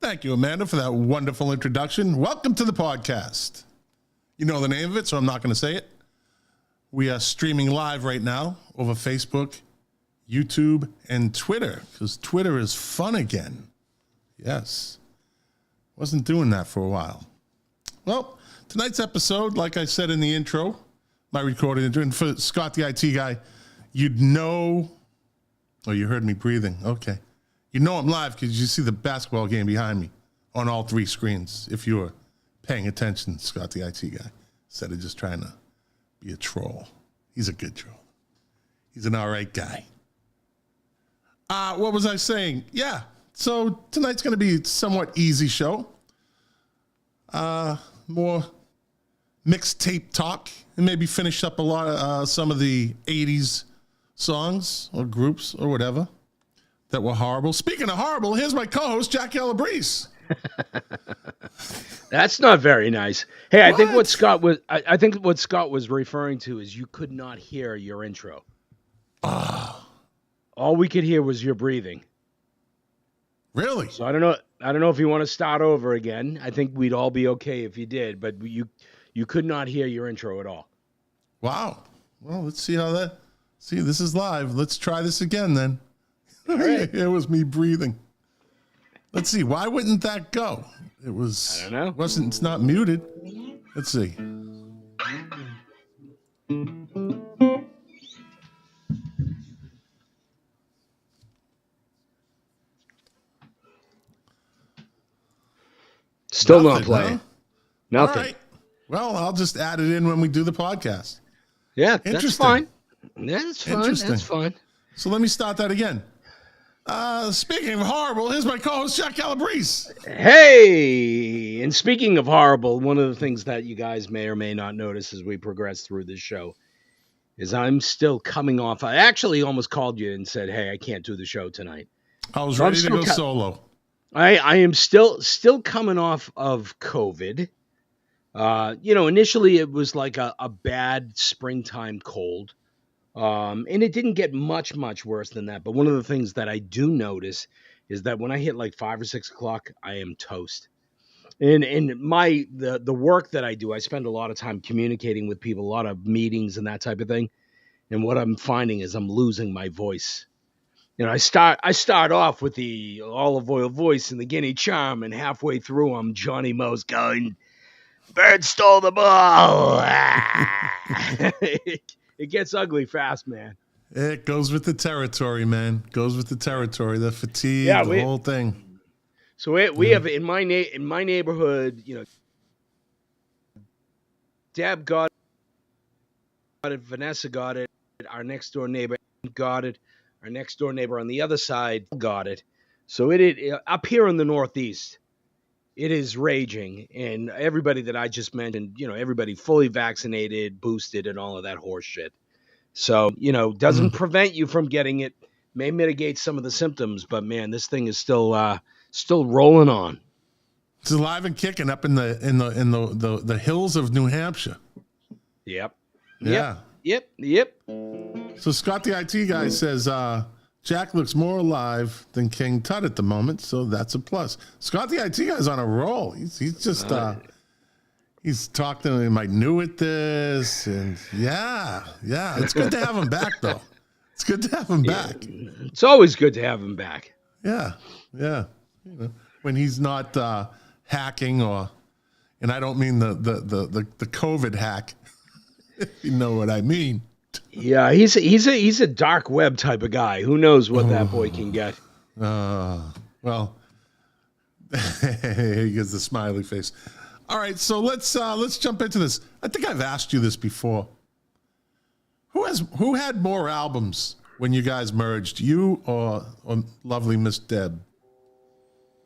Thank you, Amanda, for that wonderful introduction. Welcome to the podcast. You know the name of it, so I'm not going to say it. We are streaming live right now over Facebook, YouTube, and Twitter, because Twitter is fun again. Yes. Wasn't doing that for a while. Well, tonight's episode, like I said in the intro, my recording, and for Scott the IT guy, you'd know, oh, you heard me breathing. Okay. You know I'm live because you see the basketball game behind me on all three screens, if you were paying attention, Scott the IT guy, instead of just trying to be a troll. He's a good troll. He's an all right guy. What was I saying? Yeah, so tonight's going to be a somewhat easy show. More mixtape talk, and maybe finish up a lot of some of the 80s songs or groups or whatever that were horrible. Speaking of horrible, here's my co-host, Jack Labrada. That's not very nice. Hey, I think what Scott was referring to is you could not hear your intro. All we could hear was your breathing. Really? So I don't know if you want to start over again. I think we'd all be okay if you did, but you could not hear your intro at all. Wow. Well, let's see how that. See, this is live. Let's try this again then. All right. It was me breathing. Let's see. Why wouldn't that go? It was. I don't know. It's not muted. Let's see. Still not playing. Huh? Nothing. All right. Well, I'll just add it in when we do the podcast. Yeah, that's fine. That's fine. Interesting. That's fine. So let me start that again. Speaking of horrible, here's my co-host, Jack Labrada. Hey, and speaking of horrible, one of the things that you guys may or may not notice as we progress through this show is I'm still coming off. I actually almost called you and said, hey, I can't do the show tonight. I was ready to go solo. I am still coming off of COVID. Initially it was like a bad springtime cold. And it didn't get much worse than that. But one of the things that I do notice is that when I hit like 5 or 6 o'clock, I am toast. And the work that I do, I spend a lot of time communicating with people, a lot of meetings and that type of thing. And what I'm finding is I'm losing my voice. You know, I start off with the olive oil voice and the guinea charm, and halfway through I'm Johnny Mo's going, "Bird stole the ball." It gets ugly fast, man. It goes with the territory, man. Goes with the territory, the fatigue, the whole thing. So we have in my neighborhood, Deb got it, Vanessa got it, our next door neighbor got it, our next door neighbor on the other side got it. So it up here in the Northeast, it is raging, and everybody that I just mentioned, everybody fully vaccinated, boosted, and all of that horse shit. So, doesn't prevent you from getting it, may mitigate some of the symptoms, but man, this thing is still rolling on. It's alive and kicking up in the hills of New Hampshire. Yep. Yeah. Yep. So Scott the IT guy says, Jack looks more alive than King Tut at the moment, so that's a plus. Scott the IT guy's on a roll. He's just he's talking to him like new at this, and yeah. It's good to have him back, though. It's good to have him back. It's always good to have him back. Yeah. When he's not hacking and I don't mean the COVID hack, if you know what I mean. Yeah, he's a dark web type of guy. Who knows what that boy can get? Well, he gives the smiley face. All right, so let's jump into this. I think I've asked you this before. Who had more albums when you guys merged, you or lovely Miss Deb?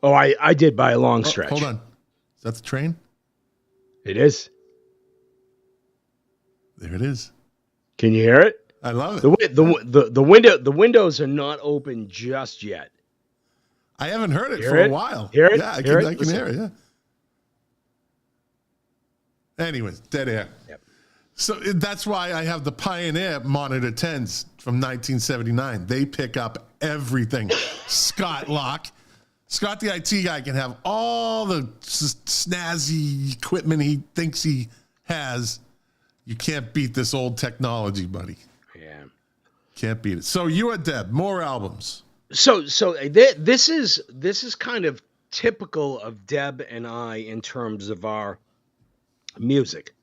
Oh, I did by a long stretch. Hold on, is that the train? It is. There it is. Can you hear it? I love it. The windows are not open just yet. I haven't heard it for a while. Hear it? Yeah, I can hear it. Yeah. Anyways, dead air. Yep. So that's why I have the Pioneer Monitor 10s from 1979. They pick up everything. Scott Lock, Scott, the IT guy, can have all the snazzy equipment he thinks he has. You can't beat this old technology, buddy. Yeah. Can't beat it. So you and Deb, more albums. So this is kind of typical of Deb and I in terms of our music.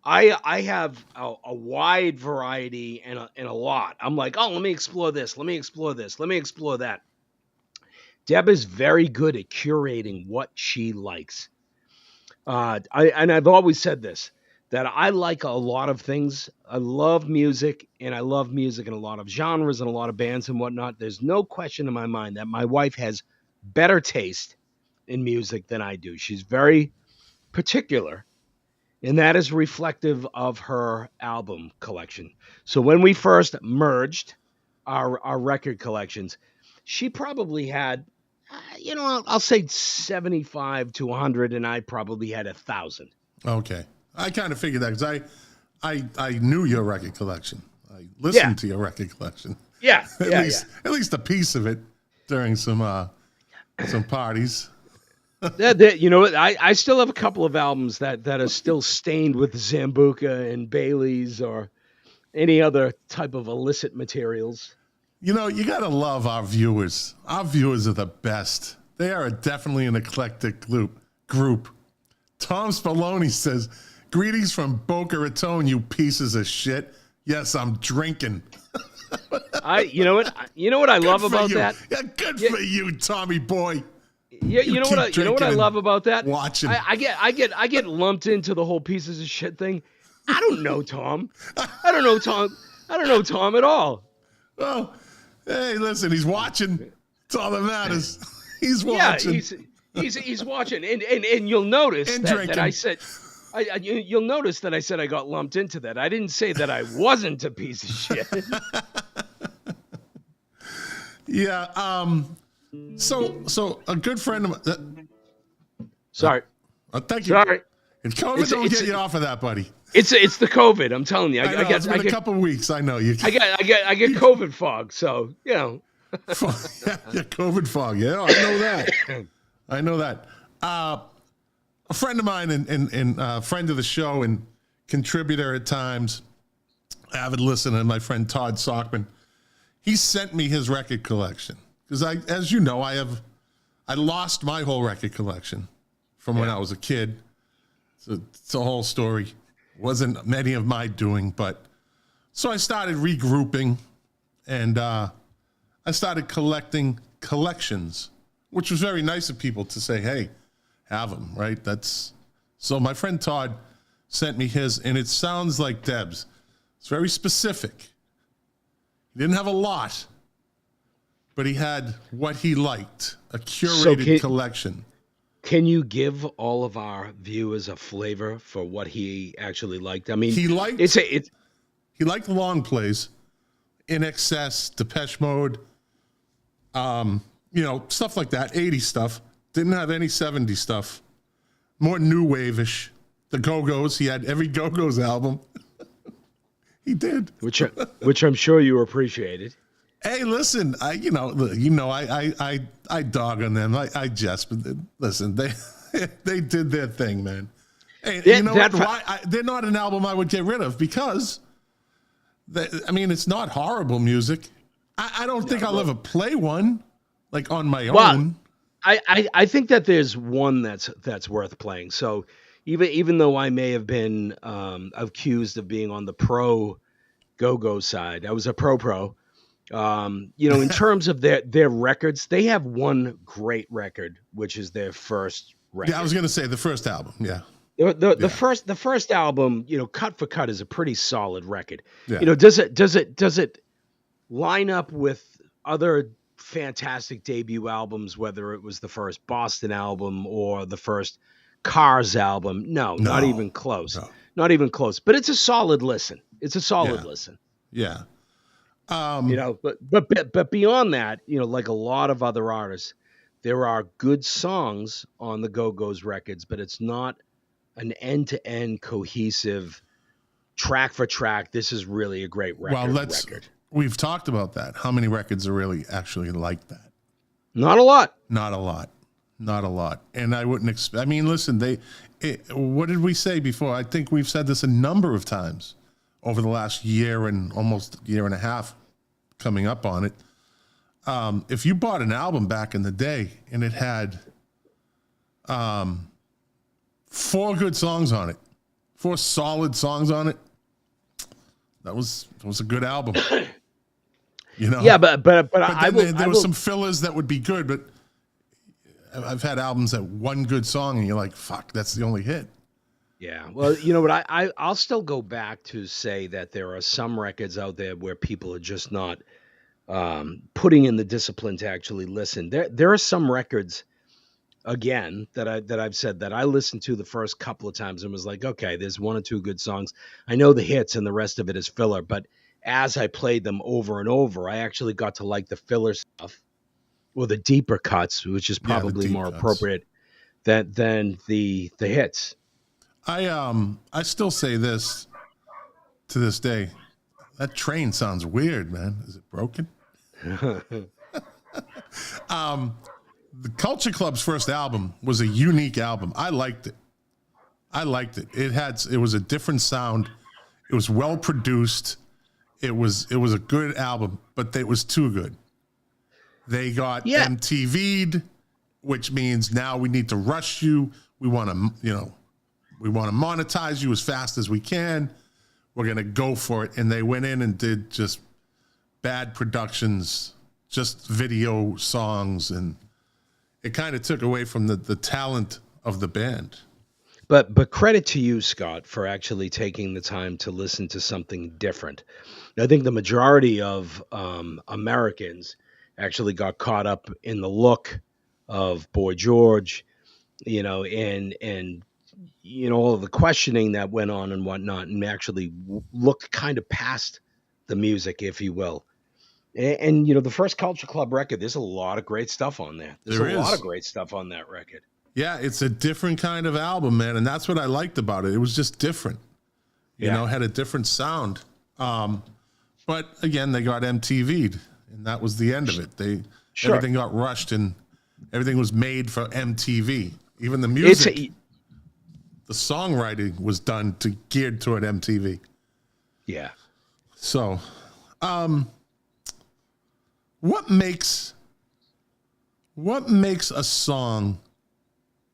I have a wide variety and a lot. I'm like, oh, let me explore this. Let me explore this. Let me explore that. Deb is very good at curating what she likes. I've always said this, that I like a lot of things. I love music, and I love music in a lot of genres and a lot of bands and whatnot. There's no question in my mind that my wife has better taste in music than I do. She's very particular, and that is reflective of her album collection. So when we first merged our record collections, she probably had, I'll say 75 to 100, and I probably had 1,000. Okay. I kind of figured that because I knew your record collection. I listened to your record collection. Yeah. At least a piece of it during some parties. You know what? I still have a couple of albums that are still stained with Zambuca and Bailey's or any other type of illicit materials. You got to love our viewers. Our viewers are the best. They are definitely an eclectic group. Tom Spallone says, "Greetings from Boca Raton, you pieces of shit. Yes, I'm drinking." You know what I love about you. that? Yeah, good for you, Tommy boy. Yeah, you know what I love about that? Watching. I get lumped into the whole pieces of shit thing. I don't know Tom. I don't know Tom at all. Well, hey, listen, he's watching. That's all that matters. He's watching. Yeah, he's watching, and you'll notice that I said. You'll notice that I said I got lumped into that. I didn't say that I wasn't a piece of shit. Yeah. So a good friend of mine. Sorry. Thank you. Sorry. And COVID don't get you off of that, buddy. It's the COVID. I'm telling you. It's been a couple of weeks. I know you. I get COVID fog. So yeah, COVID fog. Yeah, I know that. I know that. A friend of mine and friend of the show and contributor at times, avid listener, my friend Todd Sockman, he sent me his record collection because as you know, I lost my whole record collection from when I was a kid. It's a whole story. Wasn't many of my doing, but so I started regrouping and I started collecting collections, which was very nice of people to say, hey, have them, right? So my friend Todd sent me his, and it sounds like Deb's. It's very specific. He didn't have a lot, but he had what he liked, a curated collection. Can you give all of our viewers a flavor for what he actually liked? I mean, he liked long plays, In Excess, Depeche Mode, stuff like that, 80s stuff. Didn't have any 70s stuff. More new wave-ish. The Go-Go's. He had every Go-Go's album. He did. Which I'm sure you appreciated. Hey, listen, I dog on them. I jest, but listen, they did their thing, man. Hey, they're not an album I would get rid of because it's not horrible music. I don't think I'll ever play one like on my own. I think that there's one that's worth playing. So even though I may have been accused of being on the pro go-go side, I was a pro. In terms of their records, they have one great record, which is their first record. Yeah, I was going to say the first album. Yeah. The first album, cut for cut is a pretty solid record. Yeah. Does it line up with other fantastic debut albums, whether it was the first Boston album or the first Cars album? No, not even close. No. Not even close. But it's a solid listen. Listen. Yeah. But beyond that, like a lot of other artists, there are good songs on the Go-Go's records, but it's not an end-to-end cohesive track for track. This is really a great record. Well, we've talked about that. How many records are really actually like that? Not a lot. Not a lot. Not a lot. And I wouldn't expect, I mean, listen, what did we say before? I think we've said this a number of times over the last year and almost year and a half coming up on it. If you bought an album back in the day and it had 4 good songs on it, 4 solid songs on it, that was a good album. You know? Yeah, but But I will. there was some fillers that would be good, but I've had albums that one good song and you're like, fuck, that's the only hit. Yeah. Well, you know what? I'll still go back to say that there are some records out there where people are just not putting in the discipline to actually listen. There are some records, again, that I've said that I listened to the first couple of times and was like, okay, there's 1 or 2 good songs. I know the hits and the rest of it is filler, but as I played them over and over, I actually got to like the filler stuff or the deeper cuts, which is probably more appropriate than the hits. I still say this to this day. That train sounds weird, man. Is it broken? The Culture Club's first album was a unique album. I liked it. It was a different sound. It was well produced. It was a good album, but it was too good. They got MTV'd, which means now we need to rush you. We want to, monetize you as fast as we can. We're going to go for it. And they went in and did just bad productions, just video songs, and it kind of took away from the talent of the band. But credit to you, Scott, for actually taking the time to listen to something different. I think the majority of Americans actually got caught up in the look of Boy George, and all of the questioning that went on and whatnot, and actually looked kind of past the music, if you will. And the first Culture Club record, there's a lot of great stuff on there. There's a lot of great stuff on that record. Yeah, it's a different kind of album, man, and that's what I liked about it. It was just different. Had a different sound. But again, they got MTV'd, and that was the end of it. Everything got rushed, and everything was made for MTV. Even the music, the songwriting was done geared toward MTV. Yeah. So, what makes a song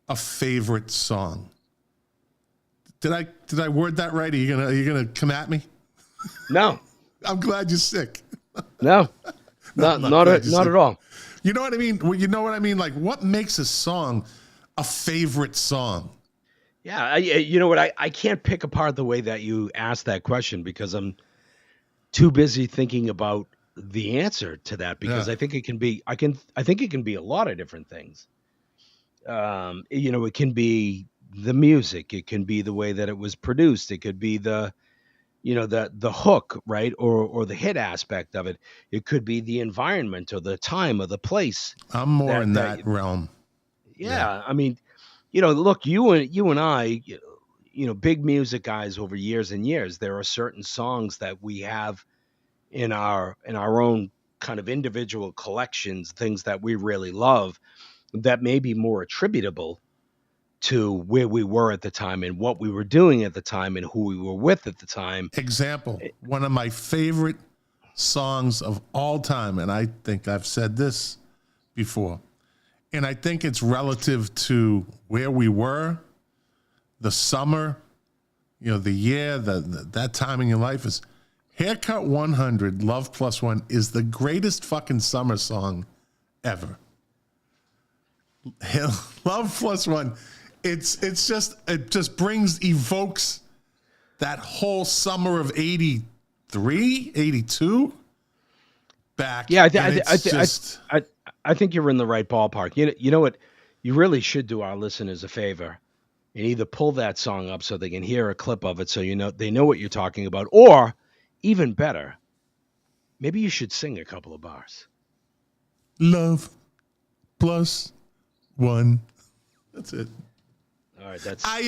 a favorite song? Did I word that right? Are you gonna come at me? No. I'm glad you're sick. No. Not at all. You know what I mean? Well, you know what I mean? Like, what makes a song a favorite song? Yeah, you know what? I can't pick apart the way that you asked that question because I'm too busy thinking about the answer to that, because I think it can be I think it can be a lot of different things. It can be the music, it can be the way that it was produced, it could be the hook, right? Or the hit aspect of it. It could be the environment or the time or the place. I'm more in that realm. Yeah. I mean, look, you and I, big music guys over years and years, there are certain songs that we have in our own kind of individual collections, things that we really love that may be more attributable to where we were at the time and what we were doing at the time and who we were with at the time. Example, one of my favorite songs of all time, and I think I've said this before, and I think it's relative to where we were, the summer, the year, that time in your life is Haircut 100, Love Plus One is the greatest fucking summer song ever. Love Plus One. It just evokes that whole summer of 83, 82 back. Yeah, I think you're in the right ballpark. You know what? You really should do our listeners a favor and either pull that song up so they can hear a clip of it so they know what you're talking about, or even better, maybe you should sing a couple of bars. Love Plus One. That's it. All right, that's ay.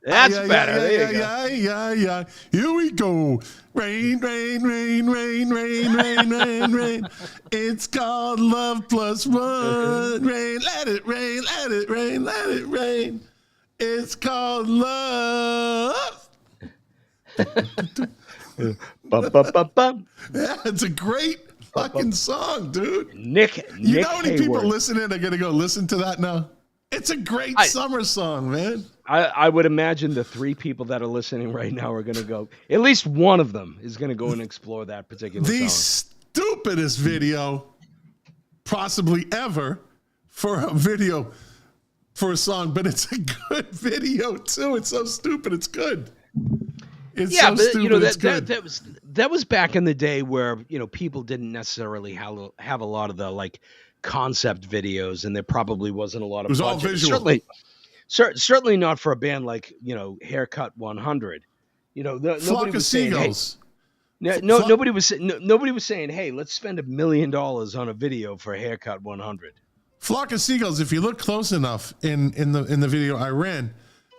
That's better. There you go. Yeah. Here we go. Rain, rain, rain, rain, rain, rain, rain, rain. It's called love plus one. Rain, let it rain, let it rain, let it rain. It's called love. Yeah, it's a great fucking song, dude. Nick You know how many people Hayward. listening are going to go listen to that now? It's a great summer song, man. I would imagine the 3 people that are listening right now are going to go. At least one of them is going to go and explore that particular The song. stupidest video possibly ever for a video for a song, but it's a good video too. It's so stupid, it's good. It's Yeah, so but stupid, it's good. that was back in the day where people didn't necessarily have a lot of the like concept videos, and there probably wasn't a lot of. It was all budget. visual. Certainly not for a band like Haircut 100. Nobody Flock of was saying, hey, Seagulls. nobody was saying, hey, let's spend $1 million on a video for Haircut 100. Flock of Seagulls, if you look close enough in the video I ran,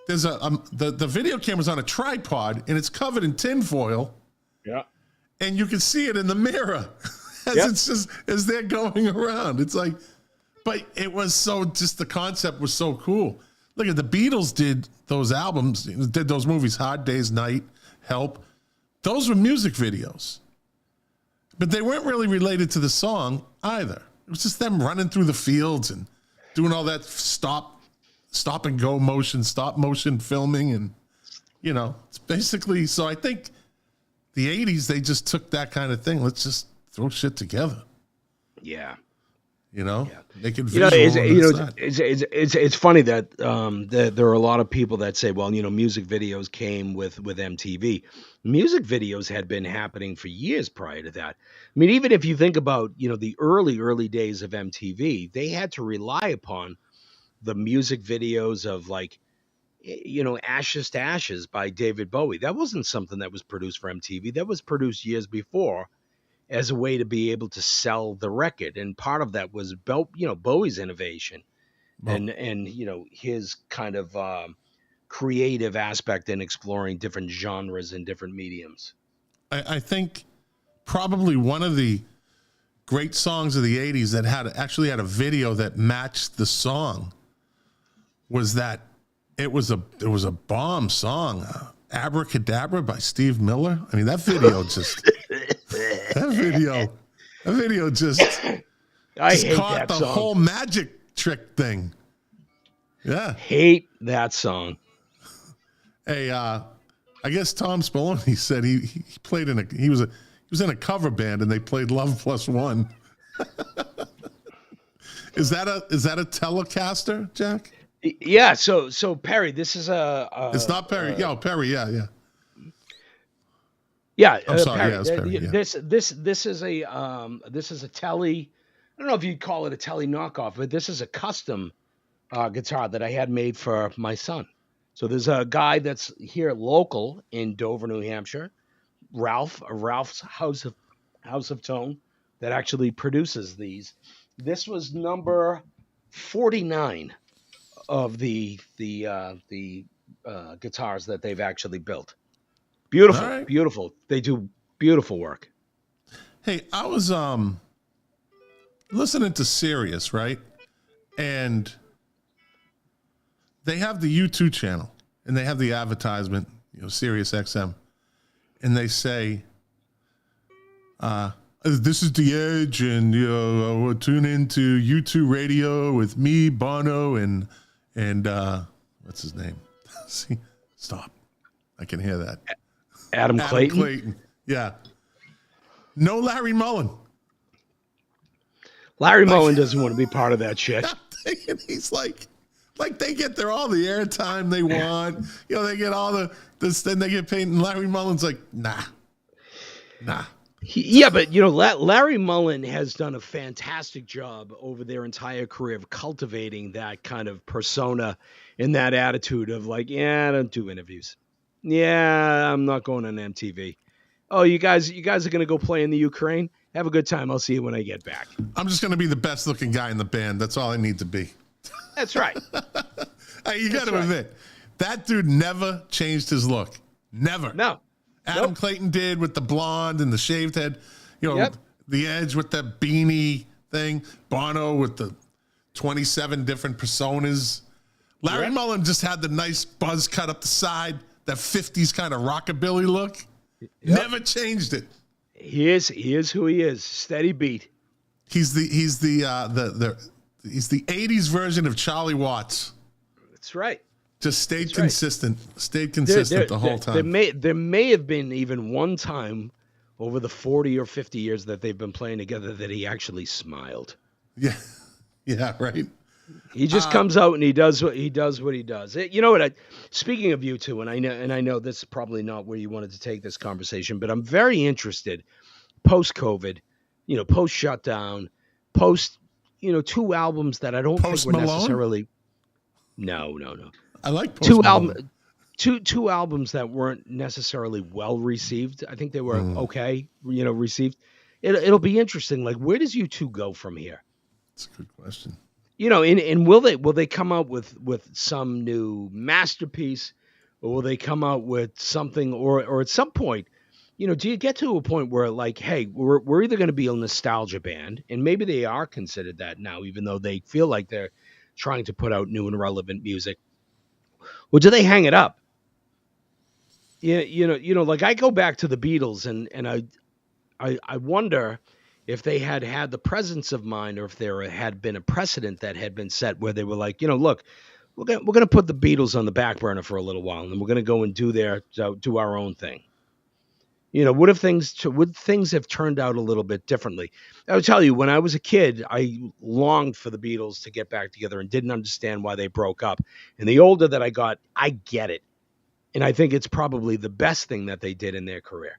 there's the video camera's on a tripod and it's covered in tinfoil. Yeah. And you can see it in the mirror as they're going around. It's like, but it was the concept was so cool. Look at the Beatles did those albums, did those movies, Hard Day's Night, Help. Those were music videos. But they weren't really related to the song either. It was just them running through the fields and doing all that stop and go motion, stop motion filming. And, it's basically, so I think the 80s, they just took that kind of thing. Let's just throw shit together. Yeah. Make it visual. It's funny that there are a lot of people that say, well, music videos came with MTV. Music videos had been happening for years prior to that. I mean, even if you think about, the early days of MTV, they had to rely upon the music videos of like, Ashes to Ashes by David Bowie. That wasn't something that was produced for MTV. That was produced years before as a way to be able to sell the record. And part of that was, Bowie's innovation and his kind of creative aspect in exploring different genres and different mediums. I think probably one of the great songs of the 80s that actually had a video that matched the song was that it was a bomb song, Abracadabra by Steve Miller. I mean, that video just that video just I hate caught that the song. whole magic trick thing. Yeah. Hate that song. Hey, I guess Tom Spallone said he played he was in a cover band and they played Love Plus One. Is that a Telecaster, Jack? Yeah, so Perry, this is It's not Perry. Perry. Yeah. Yeah, I'm sorry. Perry, Yeah, it's Perry. Yeah. This is a Tele. I don't know if you'd call it a Tele knockoff, but this is a custom guitar that I had made for my son. So there's a guy that's here local in Dover, New Hampshire, Ralph's House of Tone, that actually produces these. This was number 49 of the guitars that they've actually built. Beautiful, All right. Beautiful. They do beautiful work. Hey, I was listening to Sirius, right? And they have the YouTube channel and they have the advertisement, Sirius XM. And they say, this is The Edge, and we'll tune into YouTube radio with me, Bono, and what's his name? See, stop. I can hear that. Adam Clayton. Yeah. No Larry Mullen. Larry Mullen doesn't want to be part of that shit. And he's like they get all the airtime they want. They get all this, then they get paid. And Larry Mullen's like, nah. Yeah, but Larry Mullen has done a fantastic job over their entire career of cultivating that kind of persona and that attitude of like, yeah, I don't do interviews. Yeah, I'm not going on MTV. Oh, you guys are going to go play in the Ukraine? Have a good time. I'll see you when I get back. I'm just going to be the best looking guy in the band. That's all I need to be. That's right. You got to admit, That dude never changed his look. Never. No. Adam Clayton did with the blonde and the shaved head. You know, Yep. the Edge with the beanie thing. Bono with the 27 different personas. Larry Mullen just had the nice buzz cut up the side, that 50s kind of rockabilly look. Yep. Never changed it. He is who he is. Steady beat. He's the 80s version of Charlie Watts. That's right. Just stayed consistent. Stayed consistent the whole time. There may have been even one time over the 40 or 50 years that they've been playing together that he actually smiled. Yeah. Yeah, right. He just comes out and he does what he does. You know what? Speaking of you two, and I know this is probably not where you wanted to take this conversation, but I'm very interested. Post-COVID, post shutdown, post, 2 albums that I don't Post think were Malone? necessarily. No. I like Post Malone. Two albums that weren't necessarily well received. I think they were okay, received. It'll be interesting. Like, where does you two go from here? That's a good question. And will they come out with some new masterpiece, or will they come out with something, or at some point, do you get to a point where, like, hey, we're either going to be a nostalgia band, and maybe they are considered that now, even though they feel like they're trying to put out new and relevant music, or do they hang it up? Like, I go back to the Beatles, and I wonder if they had the presence of mind, or if there had been a precedent that had been set where they were like, look, we're going to put the Beatles on the back burner for a little while, and then we're going to go and do our own thing. Would things have turned out a little bit differently? I would tell you, when I was a kid, I longed for the Beatles to get back together and didn't understand why they broke up. And the older that I got, I get it. And I think it's probably the best thing that they did in their career,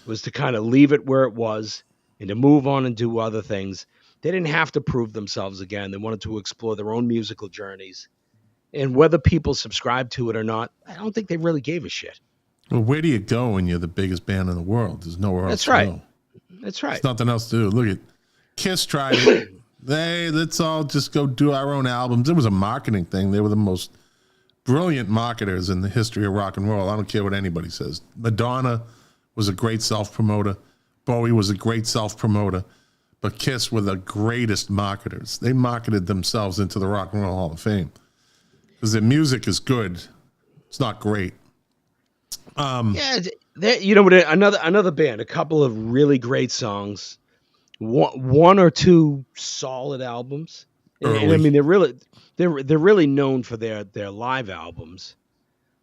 was to kind of leave it where it was and to move on and do other things. They didn't have to prove themselves again. They wanted to explore their own musical journeys. And whether people subscribe to it or not, I don't think they really gave a shit. Well, where do you go when you're the biggest band in the world? There's nowhere else to go. That's right. There's nothing else to do. Look at Kiss tried it. Let's all just go do our own albums. It was a marketing thing. They were the most brilliant marketers in the history of rock and roll. I don't care what anybody says. Madonna was a great self-promoter. Bowie was a great self-promoter. But Kiss were the greatest marketers. They marketed themselves into the Rock and Roll Hall of Fame because their music is good. It's not great. Another band, a couple of really great songs, one or two solid albums. And I mean, they're really known for their live albums.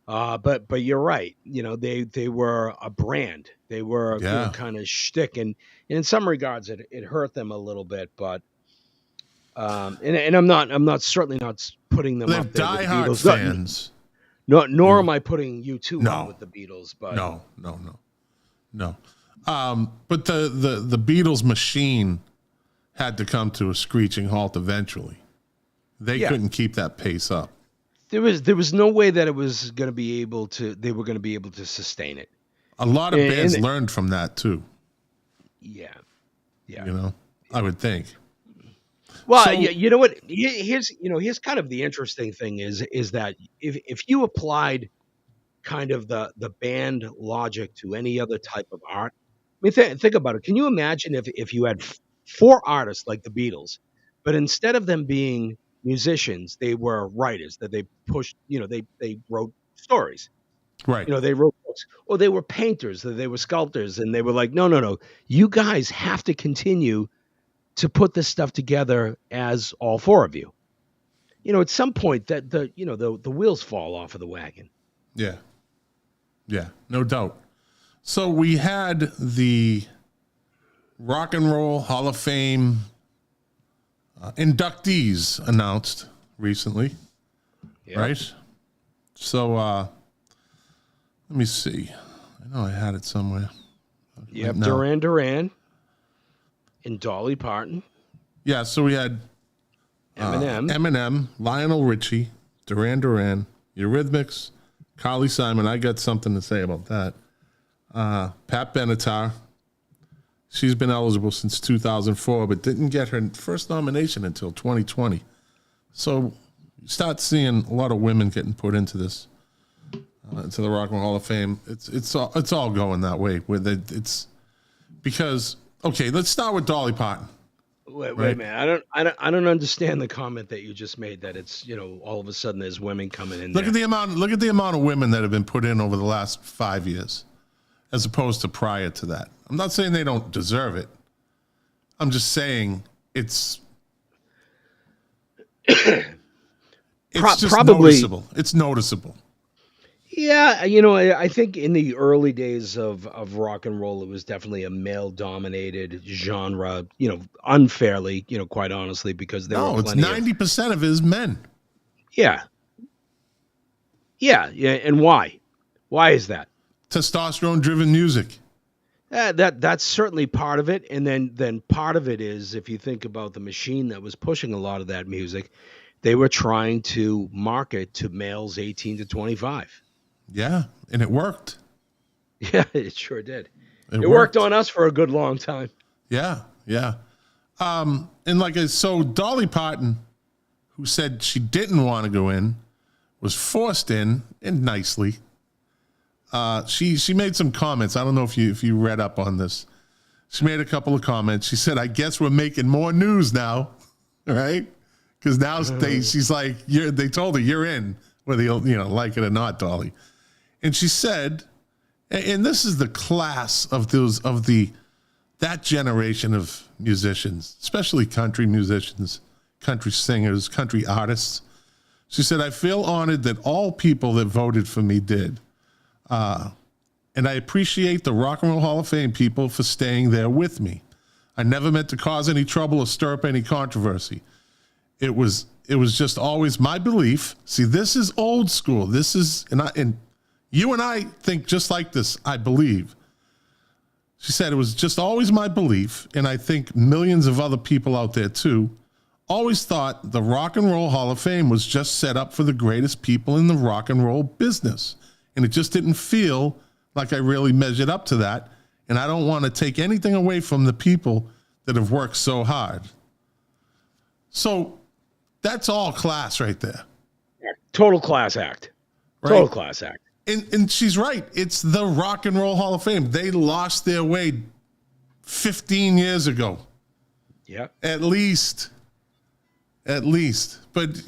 But you're right. They were a brand. They were kind of shtick, and in some regards, it hurt them a little bit. But and I'm certainly not putting them up there with the Beatles. Fans. Nor am I putting you two on with the Beatles. But no. But the Beatles machine had to come to a screeching halt eventually. They couldn't keep that pace up. There was no way that it was going to be able to. They were going to be able to sustain it. A lot of bands learned from that too. Yeah. I would think. Well, you know what? Here's kind of the interesting thing is that if you applied kind of the band logic to any other type of art, I mean, think about it. Can you imagine if you had 4 artists like the Beatles, but instead of them being musicians, they were writers, that they pushed, they wrote stories. Right. They wrote books, or they were painters, that they were sculptors, and they were like, no, you guys have to continue to put this stuff together as all 4 of you. At some point that the wheels fall off of the wagon. Yeah. Yeah, no doubt. So we had the Rock and Roll Hall of Fame inductees announced recently, right? So let me see. I know I had it somewhere. Yep, right, Duran and Dolly Parton. Yeah, so we had Eminem, Lionel Richie, Duran, Eurythmics, Carly Simon. I got something to say about that. Pat Benatar. She's been eligible since 2004, but didn't get her first nomination until 2020. So, You start seeing a lot of women getting put into this, into the Rock and Roll Hall of Fame. It's all going that way. It's because, okay, let's start with Dolly Parton. Wait a minute. I don't understand the comment that you just made that it's, all of a sudden there's women coming in. Look at the amount of women that have been put in over the last 5 years, as opposed to prior to that. I'm not saying they don't deserve it. I'm just saying it's just probably noticeable. It's noticeable. Yeah, I think in the early days of rock and roll, it was definitely a male-dominated genre, unfairly, quite honestly, because there were it's plenty 90% of it is men. Yeah, and why? Why is that? Testosterone-driven music. That's certainly part of it, and then part of it is, if you think about the machine that was pushing a lot of that music, they were trying to market to males 18 to 25. Yeah, and it worked. Yeah, it sure did. It worked on us for a good long time. Yeah. And so Dolly Parton, who said she didn't want to go in, was forced in, and nicely. She made some comments. I don't know if you read up on this. She made a couple of comments. She said, "I guess we're making more news now," right? Because now she's like, they told her you're in, whether you like it or not, Dolly. And she said, and this is the class of that generation of musicians, especially country musicians, country singers, country artists. She said, "I feel honored that all people that voted for me did. And I appreciate the Rock and Roll Hall of Fame people for staying there with me. I never meant to cause any trouble or stir up any controversy. It was just always my belief." See, this is old school. This is, and you and I think just like this, I believe. She said, "It was just always my belief, and I think millions of other people out there too, always thought the Rock and Roll Hall of Fame was just set up for the greatest people in the rock and roll business. And it just didn't feel like I really measured up to that. And I don't want to take anything away from the people that have worked so hard." So that's all class right there. Total class act. Right? Total class act. And she's right. It's the Rock and Roll Hall of Fame. They lost their way 15 years ago. Yeah. At least. But,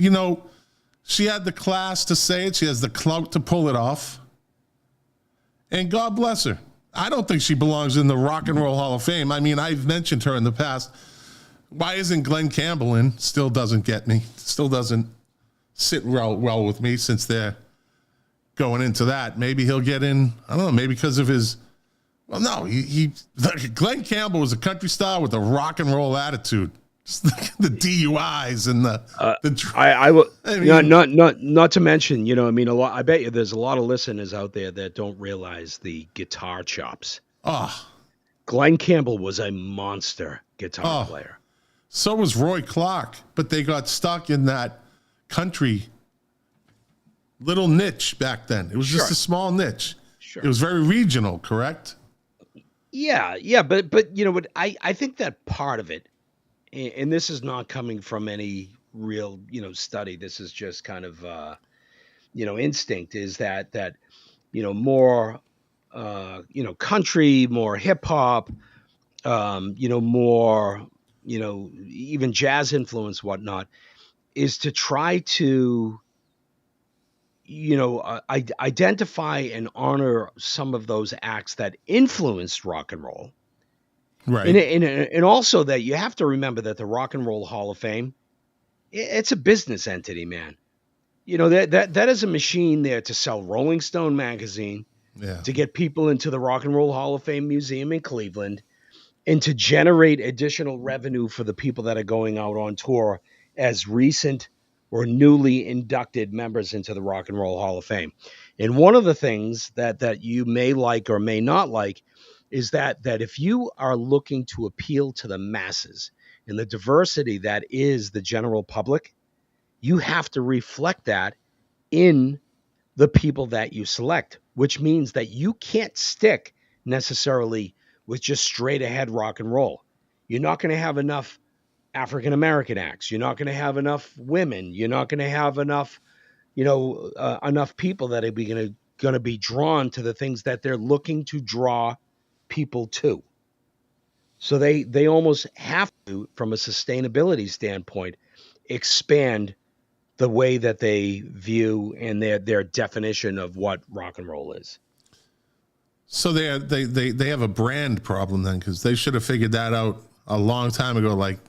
she had the class to say it. She has the clout to pull it off. And God bless her. I don't think she belongs in the Rock and Roll Hall of Fame. I mean, I've mentioned her in the past. Why isn't Glenn Campbell in? Still doesn't get me. Still doesn't sit well with me since they're going into that. Maybe he'll get in. I don't know. Maybe because of his. Well, no. Glenn Campbell was a country star with a rock and roll attitude. Just the DUIs and not to mention, a lot. I bet you there's a lot of listeners out there that don't realize the guitar chops. Oh, Glenn Campbell was a monster guitar player. So was Roy Clark, but they got stuck in that country little niche back then. It was just a small niche. Sure. It was very regional, correct? Yeah, but what I think that part of it, and this is not coming from any real, study. This is just kind of, instinct, is that more, country, more hip hop, more, even jazz influence, whatnot, is to try to, identify and honor some of those acts that influenced rock and roll. Right. And also that you have to remember that the Rock and Roll Hall of Fame, it's a business entity, man. That is a machine there to sell Rolling Stone magazine, to get people into the Rock and Roll Hall of Fame Museum in Cleveland, and to generate additional revenue for the people that are going out on tour as recent or newly inducted members into the Rock and Roll Hall of Fame. And one of the things that you may like or may not like is that if you are looking to appeal to the masses and the diversity that is the general public, you have to reflect that in the people that you select, which means that you can't stick necessarily with just straight ahead rock and roll. You're not going to have enough African American acts. You're not going to have enough women. You're not going to have enough, enough people that are going to be drawn to the things that they're looking to draw people to. So they almost have to, from a sustainability standpoint, expand the way that they view and their definition of what rock and roll is. So they have a brand problem then, because they should have figured that out a long time ago. Like,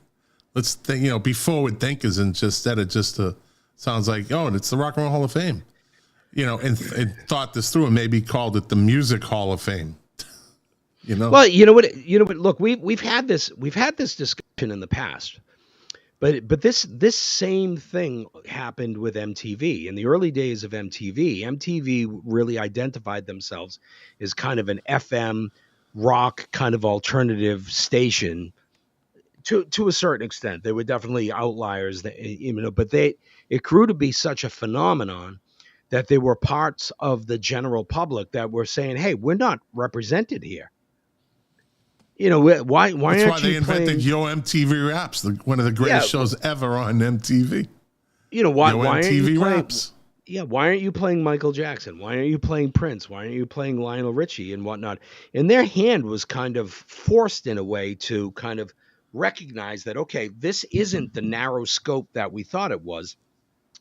let's think, be forward thinkers and instead of just sounds like, oh, it's the Rock and Roll Hall of Fame, and thought this through and maybe called it the Music Hall of Fame. Well, you know what? Look, we've had this discussion in the past. But this same thing happened with MTV. In the early days of MTV really identified themselves as kind of an FM rock kind of alternative station to a certain extent. They were definitely outliers, but it grew to be such a phenomenon that there were parts of the general public that were saying, "Hey, we're not represented here." Why That's why they invented playing Yo MTV Raps, one of the greatest shows ever on MTV. Why Yo aren't MTV you playing, Raps. Yeah, why aren't you playing Michael Jackson? Why aren't you playing Prince? Why aren't you playing Lionel Richie and whatnot? And their hand was kind of forced in a way to kind of recognize that, okay, this isn't the narrow scope that we thought it was.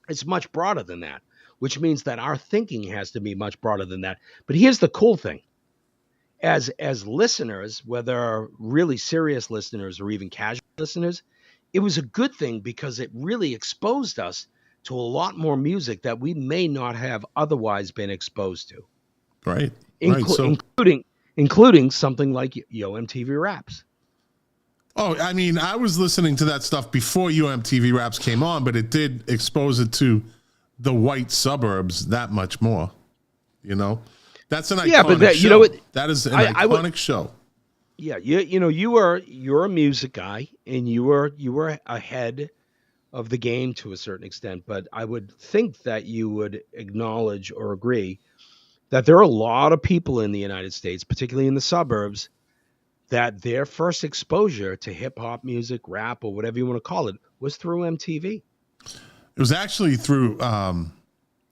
It's much broader than that, which means that our thinking has to be much broader than that. But here's the cool thing. As listeners, whether really serious listeners or even casual listeners, it was a good thing because it really exposed us to a lot more music that we may not have otherwise been exposed to. Right. Including something like Yo MTV Raps. Oh, I mean, I was listening to that stuff before Yo MTV Raps came on, but it did expose it to the white suburbs that much more, That's an iconic show. That is an iconic show. Yeah, you're a music guy, and you were ahead of the game to a certain extent. But I would think that you would acknowledge or agree that there are a lot of people in the United States, particularly in the suburbs, that their first exposure to hip hop music, rap, or whatever you want to call it, was through MTV. It was actually through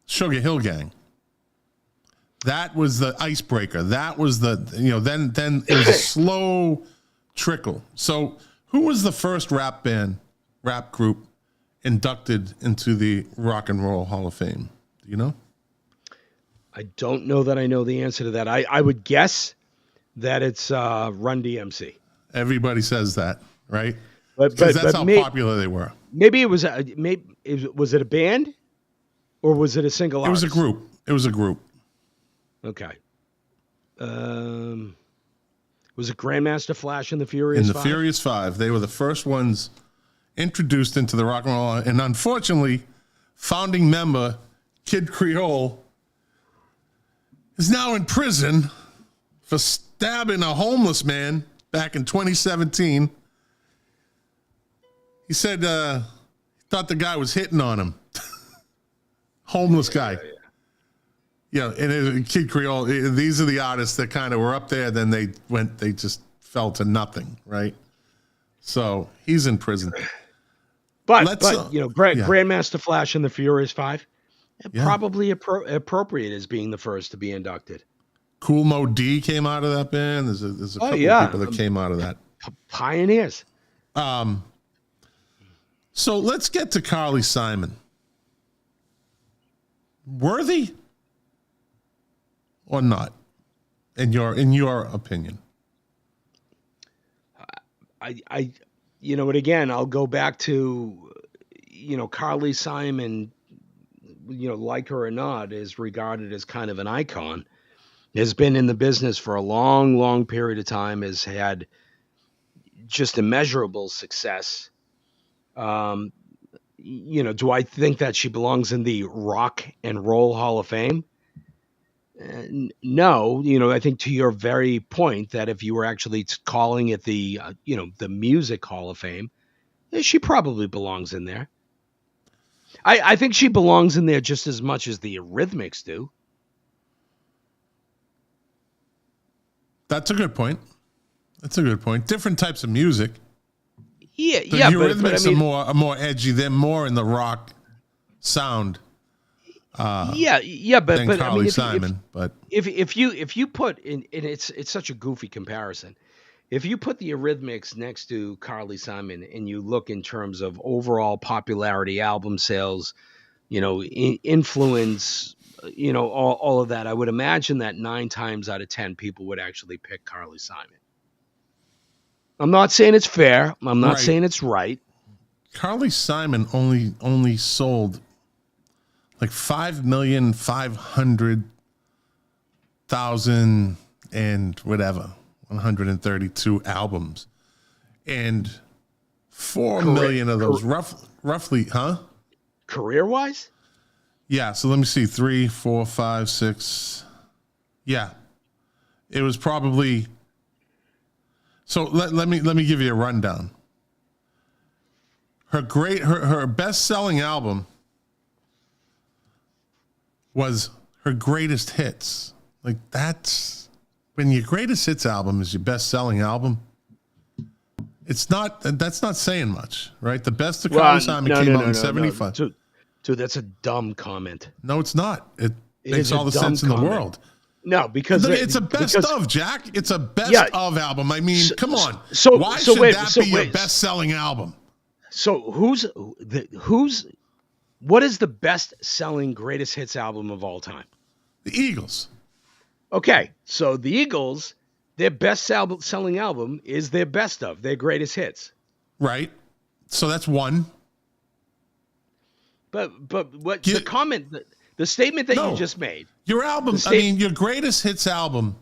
Sugar Hill Gang. That was the icebreaker. That was then it was a slow trickle. So who was the first rap group inducted into the Rock and Roll Hall of Fame? Do you know? I don't know that I know the answer to that. I would guess that it's Run DMC. Everybody says that, right? But that's how popular they were. Maybe it was was it a band or was it a single artist? It was a group. Okay. Was it Grandmaster Flash and the Furious Five? Furious Five. They were the first ones introduced into the Rock and Roll. And unfortunately, founding member Kid Creole is now in prison for stabbing a homeless man back in 2017. He said he thought the guy was hitting on him. Homeless guy. Yeah, and Kid Creole, these are the artists that kind of were up there, then they just fell to nothing, right? So he's in prison. But Grandmaster Flash and the Furious Five, probably appropriate as being the first to be inducted. Cool Mo D came out of that band. There's a couple of people that came out of that. Pioneers. So let's get to Carly Simon. Worthy or not, in your opinion? I again, I'll go back to, Carly Simon, like her or not, is regarded as kind of an icon, has been in the business for a long, long period of time, has had just immeasurable success. Do I think that she belongs in the Rock and Roll Hall of Fame? No, I think to your very point that if you were actually calling it the Music Hall of Fame, she probably belongs in there. I think she belongs in there just as much as the Eurythmics do. That's a good point. Different types of music. Yeah, The yeah, Eurythmics but I mean, are more edgy. They're more in the rock sound yeah, than but I mean, Carly Simon. But if you put in, and it's such a goofy comparison. If you put the Eurythmics next to Carly Simon and you look in terms of overall popularity, album sales, influence, all of that, I would imagine that 9 times out of 10 people would actually pick Carly Simon. I'm not saying it's fair. I'm not Right. saying it's right. Carly Simon only sold like 5,500,000 and whatever, 132 albums, and 4 million of those roughly, huh? Career wise? Yeah. So let me see, 3, 4, 5, 6. Yeah, it was probably. So let me give you a rundown. Her best selling album was her greatest hits. Like, that's when your greatest hits album is your best selling album. That's not saying much, right? The best of Carly Simon came out in 75. No. Dude, that's a dumb comment. No, it's not. It makes is all a the sense dumb in the comment. world. No, because It's a best of, Jack. It's a best of album. I mean, come on. Why should that be your best selling album? So what is the best selling greatest hits album of all time? The Eagles. Okay, so the Eagles, their best selling album is their best of, their greatest hits. Right. So that's one. But what the comment, the statement that you just made. Your album, your greatest hits album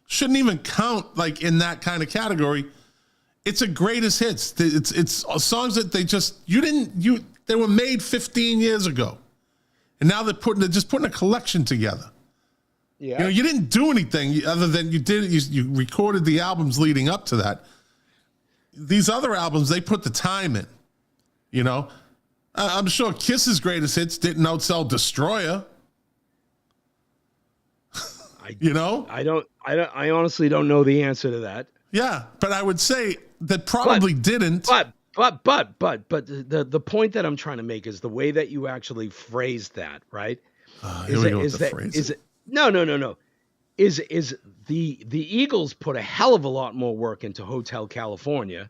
shouldn't even count like in that kind of category. It's a greatest hits. It's songs that they were made 15 years ago. And now they're just putting a collection together. Yeah. You didn't do anything other than you recorded the albums leading up to that. These other albums, they put the time in, I'm sure Kiss's greatest hits didn't outsell Destroyer. I honestly don't know the answer to that. Yeah, but I would say that probably didn't. But the point that I'm trying to make is the way that you actually phrased that, right? Here we go with the phrase. No. Is the Eagles put a hell of a lot more work into Hotel California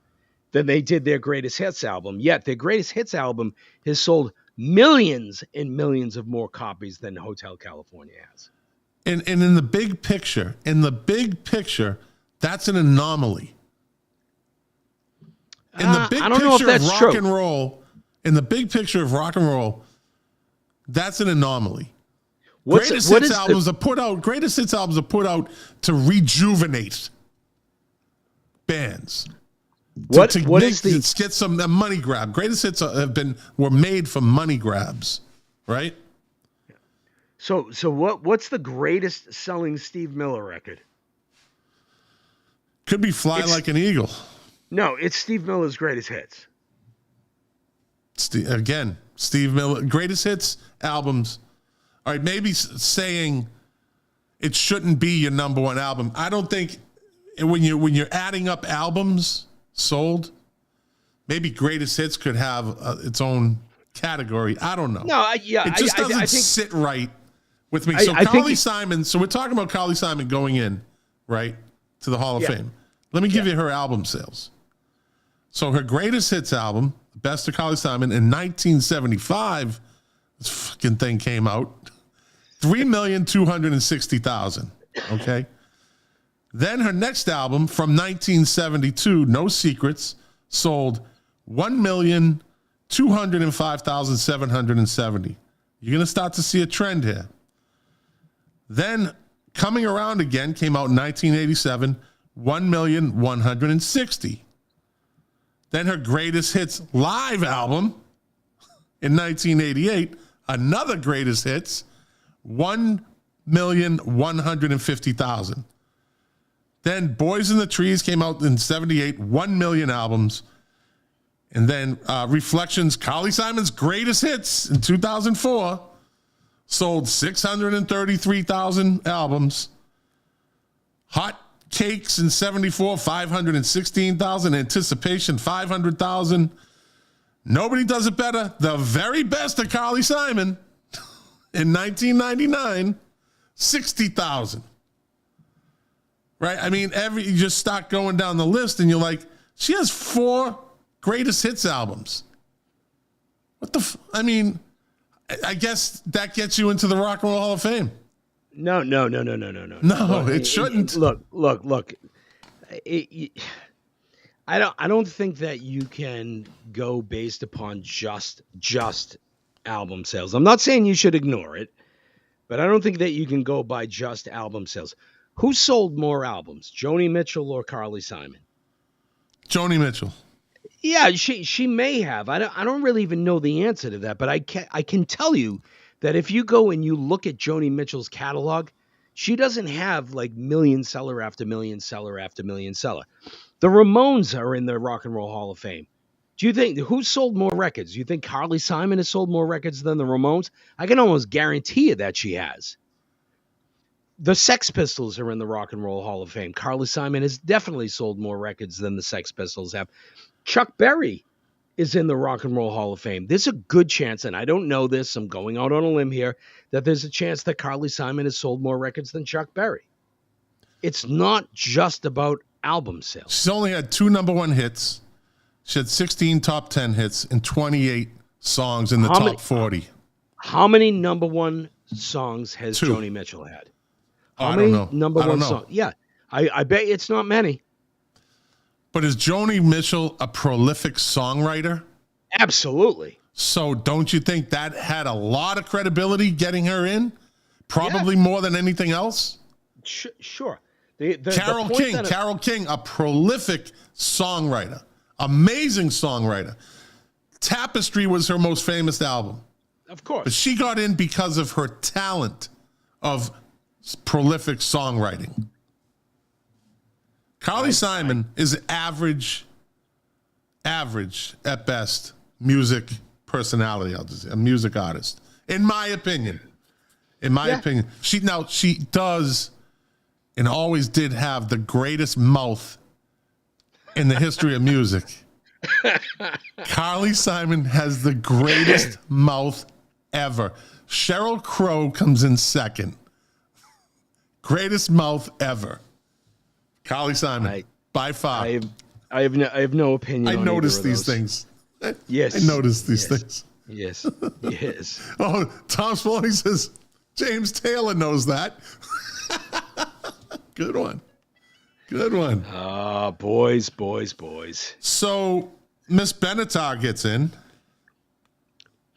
than they did their greatest hits album. Yet their greatest hits album has sold millions and millions of more copies than Hotel California has. And in the big picture, that's an anomaly. In the big picture of rock and roll, that's an anomaly. Greatest hits albums are put out to rejuvenate bands. Get some money grab. Greatest hits were made for money grabs, right? So what's the greatest selling Steve Miller record? Could be Fly Like an Eagle. No, it's Steve Miller's greatest hits. Steve Miller, greatest hits albums. All right, maybe saying it shouldn't be your number one album. I don't think when you're adding up albums sold, maybe greatest hits could have its own category. I don't know. No, it just doesn't sit right with me. So Carly Simon. So we're talking about Carly Simon going in right to the Hall of Fame. Let me give you her album sales. So her greatest hits album, Best of Carly Simon, in 1975, this fucking thing came out. 3,260,000. Okay. Then her next album from 1972, No Secrets, sold 1,205,770. You're going to start to see a trend here. Then Coming Around Again came out in 1987, 1,160,000. Then her greatest hits live album in 1988, another greatest hits, 1,150,000. Then Boys in the Trees came out in 78, 1 million albums. And then Reflections, Carly Simon's greatest hits in 2004, sold 633,000 albums. Hot Cakes in 74, 516,000. Anticipation, 500,000. Nobody does it better. The very best of Carly Simon in 1999, 60,000. Right? I mean, you just start going down the list and you're like, she has 4 greatest hits albums. What the I mean, I guess that gets you into the Rock and Roll Hall of Fame. No. No, it shouldn't. Look. I don't think that you can go based upon just album sales. I'm not saying you should ignore it, but I don't think that you can go by just album sales. Who sold more albums, Joni Mitchell or Carly Simon? Joni Mitchell. Yeah, she may have. I don't really even know the answer to that, but I can tell you that if you go and you look at Joni Mitchell's catalog, she doesn't have like million seller after million seller after million seller. The Ramones are in the Rock and Roll Hall of Fame. Do you think who sold more records? Do you think Carly Simon has sold more records than the Ramones? I can almost guarantee you that she has. The Sex Pistols are in the Rock and Roll Hall of Fame. Carly Simon has definitely sold more records than the Sex Pistols have. Chuck Berry is in the Rock and Roll Hall of Fame. There's a good chance, and I don't know this, I'm going out on a limb here, that there's a chance that Carly Simon has sold more records than Chuck Berry. It's not just about album sales. She's only had 2 number 1 hits. She had 16 top 10 hits and 28 songs in the top 40. How many number 1 songs has 2. Joni Mitchell had? How I many don't know. number I don't 1 know. songs? Yeah, I bet it's not many. But is Joni Mitchell a prolific songwriter? Absolutely. So don't you think that had a lot of credibility getting her in? Probably more than anything else? Sure. Carole King, a prolific songwriter. Amazing songwriter. Tapestry was her most famous album. Of course. But she got in because of her talent of prolific songwriting. Carly Simon is average at best music personality. I'll just say a music artist, in my opinion. In my opinion, she does and always did have the greatest mouth in the history of music. Carly Simon has the greatest mouth ever. Sheryl Crow comes in second. Greatest mouth ever. Carly Simon, by far. I have no opinion. I noticed these things. Yes, I noticed these things. Yes, yes. Oh, Tom Spaulding says James Taylor knows that. Good one. Good one. Boys. So Miss Benatar gets in,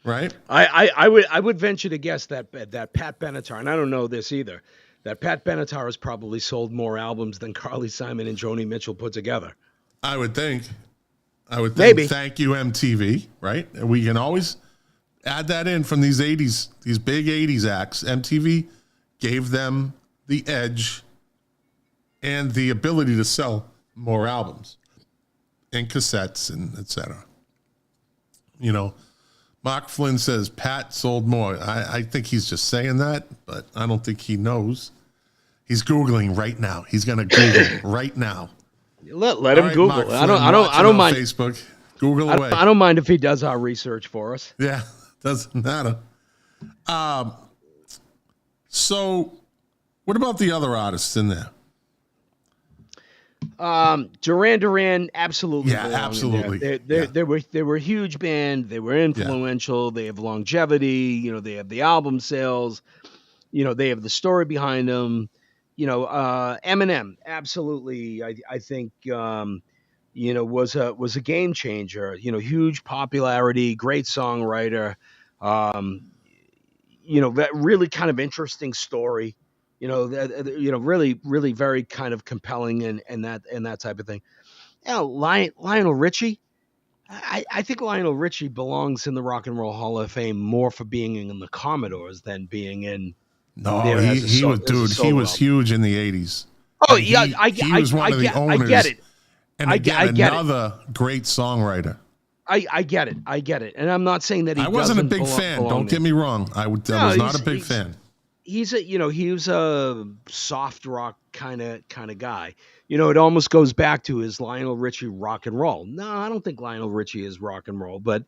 right? I would venture to guess that Pat Benatar, and I don't know this either, that Pat Benatar has probably sold more albums than Carly Simon and Joni Mitchell put together. I would think. Maybe. Thank you, MTV, right? And we can always add that in from these 80s, these big 80s acts. MTV gave them the edge and the ability to sell more albums and cassettes and et cetera. You know, Mark Flynn says Pat sold more. I think he's just saying that, but I don't think he knows. He's Googling right now. He's going to Google right now. Let him Google. Mark I Flynn, don't mind Facebook. Google away. I don't mind if he does our research for us. Yeah, doesn't matter. So what about the other artists in there? Duran, absolutely. Yeah, absolutely. They were a huge band. They were influential. Yeah. They have longevity. You know, they have the album sales. You know, they have the story behind them. You know, Eminem, absolutely. I think, you know, was a game changer. You know, huge popularity, great songwriter. You know, that really kind of interesting story. You know, really, really very kind of compelling and that type of thing. You know, Lionel Richie. I think Lionel Richie belongs in the Rock and Roll Hall of Fame more for being in the Commodores than being in. No, he was huge in the 80s. Oh, and yeah, he was one of the owners. I get it. And again, another great songwriter. I get it. And I'm not saying that he I wasn't a big belong fan. Don't get me wrong. I was not a big fan. he was a soft rock kind of guy. It almost goes back to his Lionel Richie rock and roll. No, I don't think Lionel Richie is rock and roll, but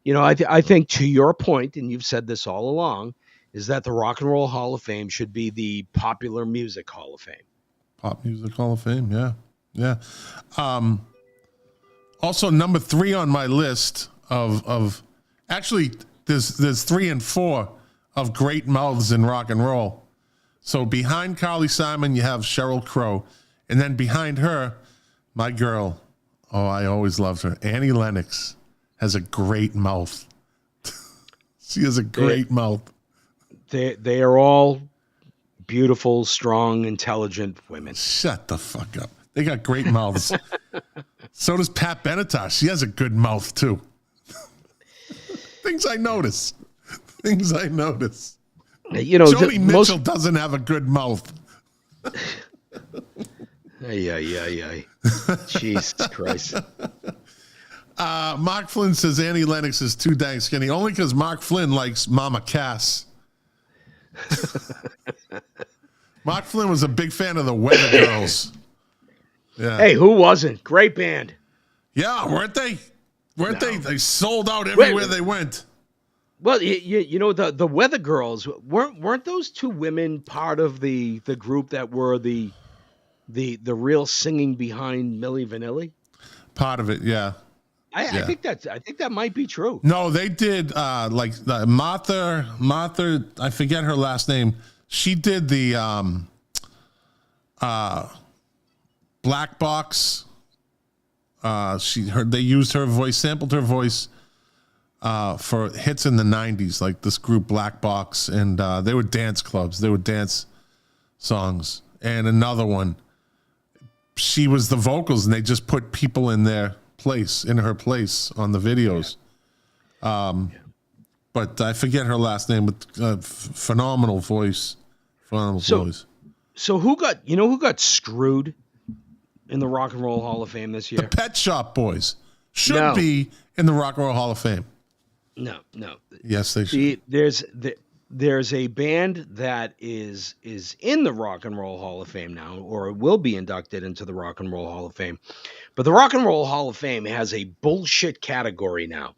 I think to your point, and you've said this all along, is that the Rock and Roll Hall of Fame should be the Popular Music Hall of Fame. Pop Music Hall of Fame, yeah. Yeah. Also, number 3 on my list of actually, there's 3 and 4 of great mouths in rock and roll. So behind Carly Simon, you have Sheryl Crow. And then behind her, my girl, I always loved her, Annie Lennox, has a great mouth. She has a great mouth. They are all beautiful, strong, intelligent women. Shut the fuck up. They got great mouths. So does Pat Benatar. She has a good mouth, too. Things I notice. Joni Mitchell doesn't have a good mouth. Ay. Jesus Christ. Mark Flynn says Annie Lennox is too dang skinny, only because Mark Flynn likes Mama Cass. Mark Flynn was a big fan of the Weather Girls. Yeah. Hey, who wasn't? Great band. Yeah, weren't they? They? They sold out everywhere they went. Well, the Weather Girls weren't those 2 women part of the group that were the real singing behind Milli Vanilli? Part of it, yeah. I think that might be true. No, they did Martha. I forget her last name. She did the Black Box. They used her voice, sampled her voice for hits in the 90s, like this group Black Box, and they were dance clubs. They were dance songs. And another one, she was the vocals, and they just put people in her place on the videos. But I forget her last name, but phenomenal voice. So who got screwed in the Rock and Roll Hall of Fame this year? The Pet Shop Boys should be in the Rock and Roll Hall of Fame. No. Yes, they should. There's a band that is in the Rock and Roll Hall of Fame now, or will be inducted into the Rock and Roll Hall of Fame. But the Rock and Roll Hall of Fame has a bullshit category now.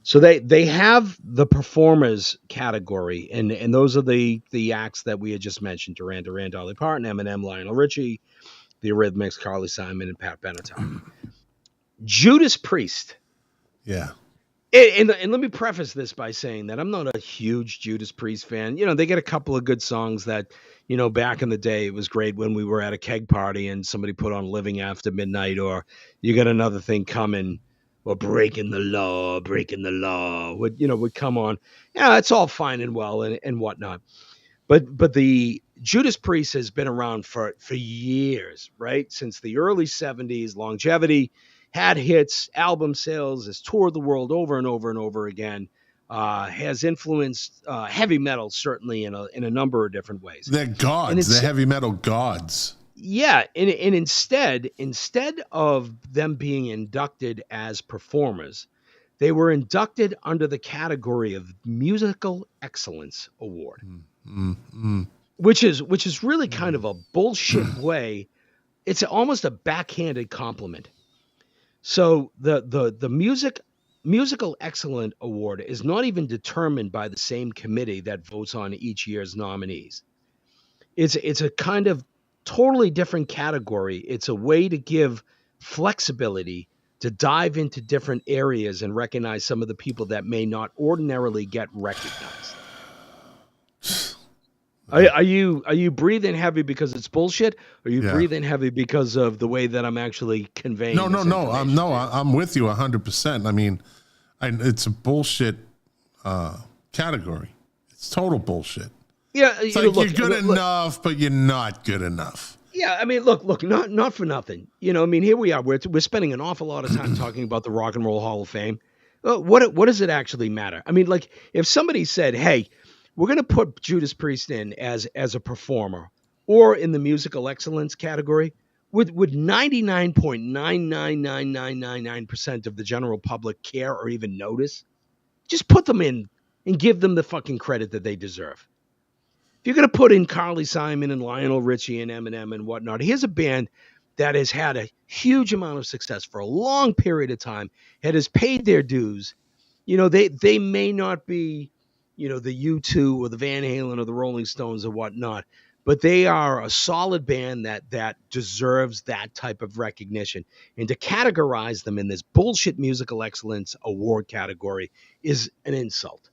So they have the performers category, and those are the acts that we had just mentioned: Duran Duran, Dolly Parton, Eminem, Lionel Richie, the Eurythmics, Carly Simon, and Pat Benatar. Judas Priest. Yeah. And let me preface this by saying that I'm not a huge Judas Priest fan. They get a couple of good songs that, back in the day, it was great when we were at a keg party and somebody put on Living After Midnight, or You Got Another Thing Coming, or Breaking the Law would come on. Yeah, it's all fine and well and whatnot. But the Judas Priest has been around for years, right? Since the early 70s, longevity, had hits, album sales, has toured the world over and over and over again, has influenced heavy metal, certainly in a number of different ways. They're gods. They're heavy metal gods. Yeah, and instead of them being inducted as performers, they were inducted under the category of Musical Excellence Award, which is really kind of a bullshit way. It's almost a backhanded compliment. So the Musical Excellence Award is not even determined by the same committee that votes on each year's nominees. It's a kind of totally different category. It's a way to give flexibility to dive into different areas and recognize some of the people that may not ordinarily get recognized. Are you breathing heavy because it's bullshit? Or are you breathing heavy because of the way that I'm actually conveying? No. I'm with you 100%. I mean, it's a bullshit category. It's total bullshit. Yeah, it's like you're good enough, but you're not good enough. Yeah, I mean, look, not for nothing. I mean, here we are. We're spending an awful lot of time talking about the Rock and Roll Hall of Fame. What does it actually matter? I mean, like, if somebody said, "Hey, we're going to put Judas Priest in as a performer or in the musical excellence category," would 99.999999% of the general public care or even notice? Just put them in and give them the fucking credit that they deserve. if you're going to put in Carly Simon and Lionel Richie and Eminem and whatnot, here's a band that has had a huge amount of success for a long period of time, and has paid their dues. They may not be, the U2 or the Van Halen or the Rolling Stones or whatnot, but they are a solid band that deserves that type of recognition. And to categorize them in this bullshit musical excellence award category is an insult.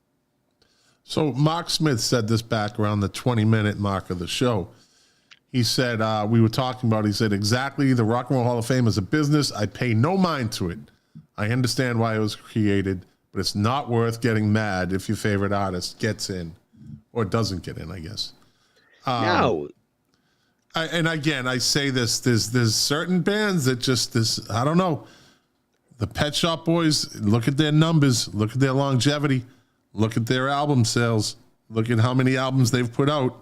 So Mark Smith said this back around the 20-minute mark of the show. He said, we were talking about, he said, exactly, the Rock and Roll Hall of Fame is a business. I pay no mind to it. I understand why it was created, but it's not worth getting mad if your favorite artist gets in or doesn't get in, I guess. No. And again, I say this, there's certain bands that just, I don't know. The Pet Shop Boys, look at their numbers, look at their longevity, look at their album sales, look at how many albums they've put out,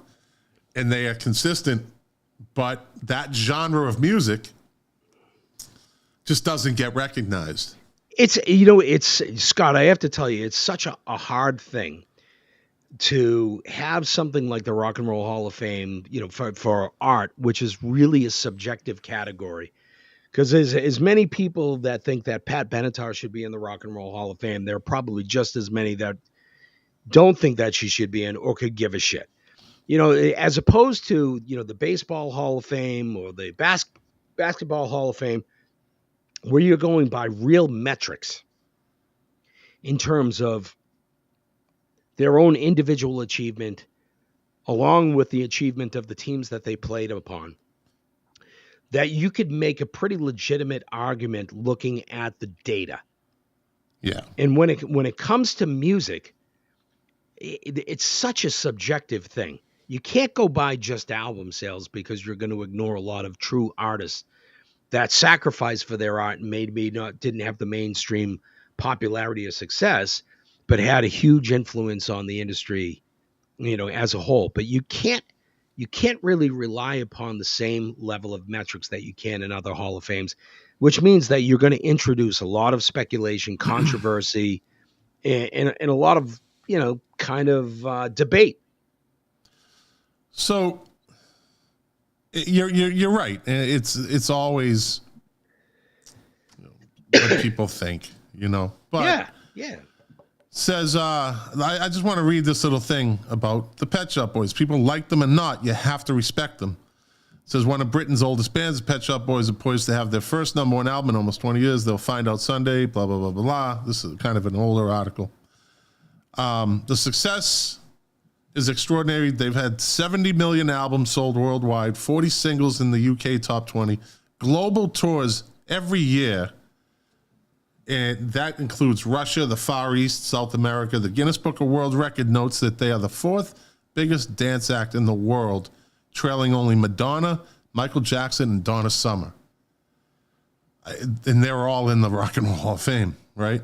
and they are consistent. But that genre of music just doesn't get recognized. It's Scott, I have to tell you, it's such a hard thing to have something like the Rock and Roll Hall of Fame, for art, which is really a subjective category. Because as many people that think that Pat Benatar should be in the Rock and Roll Hall of Fame, there are probably just as many that don't think that she should be in or could give a shit. As opposed to, the Baseball Hall of Fame or the Basketball Hall of Fame, where you're going by real metrics in terms of their own individual achievement, along with the achievement of the teams that they played upon, that you could make a pretty legitimate argument looking at the data. Yeah. And when it comes to music, it's such a subjective thing. You can't go by just album sales because you're going to ignore a lot of true artists that sacrificed for their art and maybe didn't have the mainstream popularity or success, but had a huge influence on the industry, as a whole. But you can't really rely upon the same level of metrics that you can in other Hall of Fames, which means that you're going to introduce a lot of speculation, controversy, and a lot of, debate. So you're right. It's always what people think, But yeah. Says, I just want to read this little thing about the Pet Shop Boys. People like them or not, you have to respect them. It says one of Britain's oldest bands, the Pet Shop Boys, are poised to have their first #1 album in almost 20 years. They'll find out Sunday, blah, blah, blah, blah, blah. This is kind of an older article. The success is extraordinary. They've had 70 million albums sold worldwide, 40 singles in the UK top 20, global tours every year. And that includes Russia, the Far East, South America. The Guinness Book of World Record notes that they are the 4th biggest dance act in the world, trailing only Madonna, Michael Jackson, and Donna Summer. And they're all in the Rock and Roll Hall of Fame, right?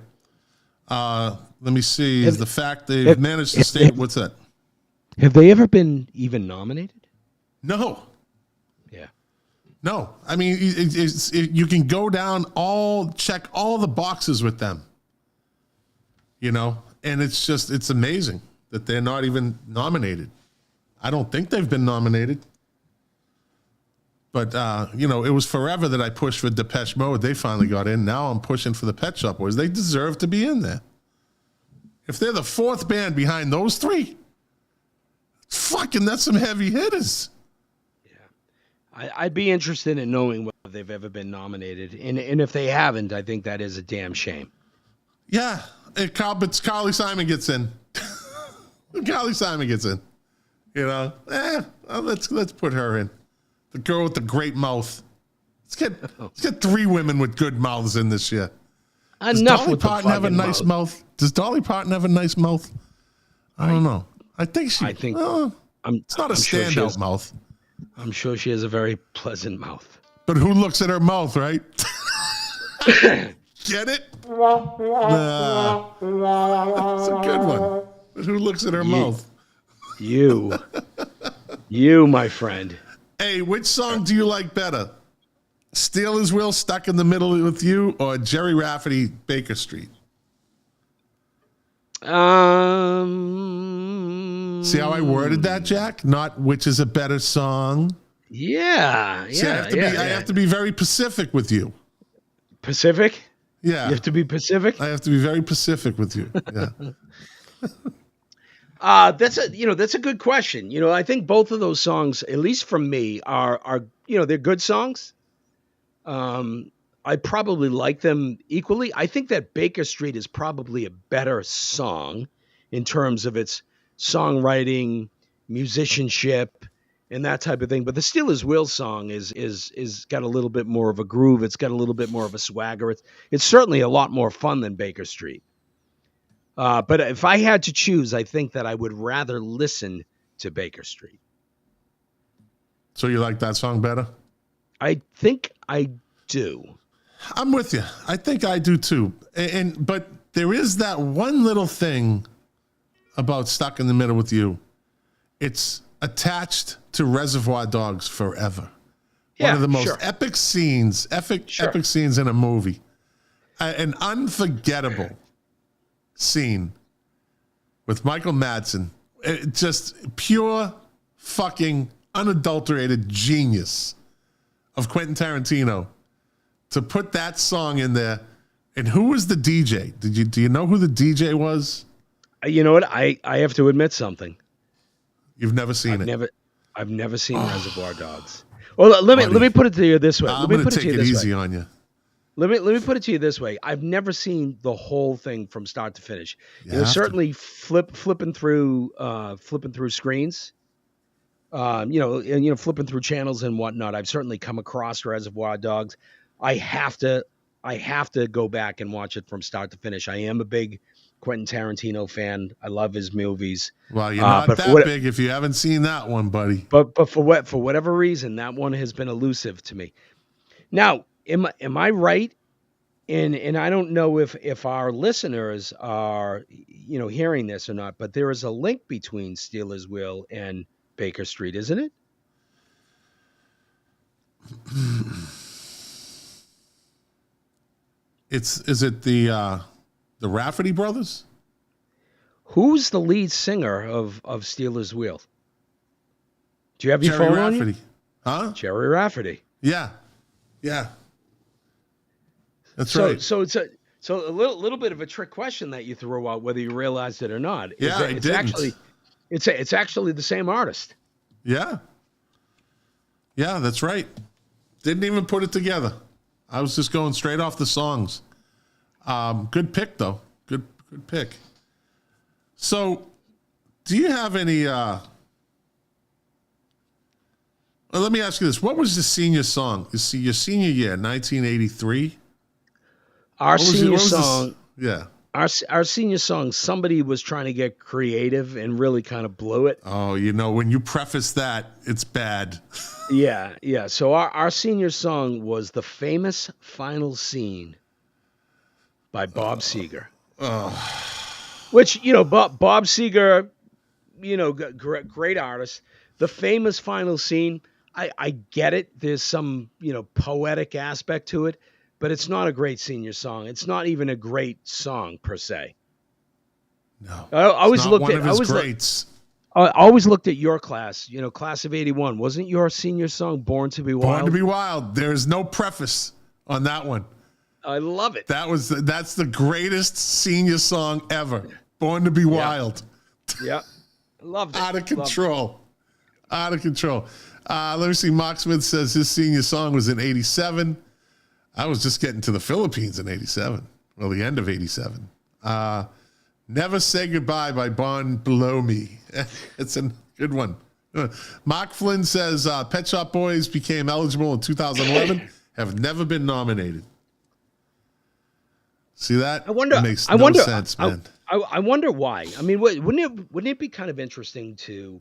Let me see. Is the fact they've managed to stay... What's that? Have they ever been even nominated? No. Yeah. No. I mean, you can go down check all the boxes with them, and it's amazing that they're not even nominated. I don't think they've been nominated. But, it was forever that I pushed for Depeche Mode. They finally got in. Now I'm pushing for the Pet Shop Boys. They deserve to be in there. If they're the 4th band behind those 3, that's some heavy hitters. Yeah. I'd be interested in knowing whether they've ever been nominated. And if they haven't, I think that is a damn shame. Yeah. But Carly Simon gets in. Carly Simon gets in. Let's put her in. The girl with the great mouth. Let's get 3 women with good mouths in this year. Does Dolly Parton have a nice mouth? Does Dolly Parton have a nice mouth? I don't know. I think it's not a standout mouth. I'm sure she has a very pleasant mouth. But who looks at her mouth, right? Get it? Nah. That's a good one. But who looks at her mouth? You, my friend. Hey, which song do you like better? Steelers Wheel, Stuck in the Middle with You, or Jerry Rafferty, Baker Street? See how I worded that, Jack? Not which is a better song. Yeah. See, I have to be very Pacific with you. Pacific? Yeah. You have to be Pacific? I have to be very Pacific with you. Yeah. That's a good question. I think both of those songs, at least from me, are they're good songs. I probably like them equally. I think that Baker Street is probably a better song in terms of its songwriting, musicianship, and that type of thing. But the Steelers Wheel song is got a little bit more of a groove. It's got a little bit more of a swagger. It's certainly a lot more fun than Baker Street. But if I had to choose, I think that I would rather listen to Baker Street. So you like that song better? I think I do. I'm with you. I think I do too. But there is that one little thing about Stuck in the Middle with You. It's attached to Reservoir Dogs forever. Yeah, one of the most sure. epic scenes in a movie. An unforgettable scene with Michael Madsen. Just pure fucking unadulterated genius of Quentin Tarantino to put that song in there. And who was the DJ? Do you know who the DJ was? You know what? I have to admit something. You've never seen it. I've never seen Reservoir Dogs. Well, let me put it to you this way. I'm going to take it easy on you. Let me put it to you this way. I've never seen the whole thing from start to finish. Certainly flipping through screens. Flipping through channels and whatnot. I've certainly come across Reservoir Dogs. I have to go back and watch it from start to finish. I am a big Quentin Tarantino fan. I love his movies. Well, you're not that big if you haven't seen that one, buddy. But for whatever reason, that one has been elusive to me. Now, am I right? And I don't know if our listeners are hearing this or not, but there is a link between Steelers Wheel and Baker Street, isn't it? Is it the Rafferty brothers? Who's the lead singer of Steelers Wheel? Do you have your Jerry phone Rafferty. on you? Huh? Jerry Rafferty. Yeah. That's right. So it's a little bit of a trick question that you throw out, whether you realized it or not. It's actually the same artist. Yeah, that's right. Didn't even put it together. I was just going straight off the songs. Good pick, though. Good pick. So, do you have any... well, let me ask you this. What was the senior song? Your senior year, 1983? Our senior song... Yeah. Our senior song, somebody was trying to get creative and really kind of blew it. Oh, when you preface that, it's bad. Yeah. So our senior song was The Famous Final Scene by Bob Seger. Which, Bob Seger, great artist. The Famous Final Scene, I get it. There's some, poetic aspect to it. But it's not a great senior song. It's not even a great song per se. No, I always looked at greats. I always looked at your class. Class of '81. Wasn't your senior song "Born to Be Wild"? Born to Be Wild. There is no preface on that one. I love it. That's the greatest senior song ever. Born to Be Wild. Yeah, I loved it. Out of control. Let me see. Mark Smith says his senior song was in '87. I was just getting to the Philippines in '87. Well, the end of '87. Never Say Goodbye by Bon Below Me. It's a good one. Mark Flynn says Pet Shop Boys became eligible in 2011. Have never been nominated. See that? It makes no sense, man. I wonder why. I mean, wouldn't it be kind of interesting to,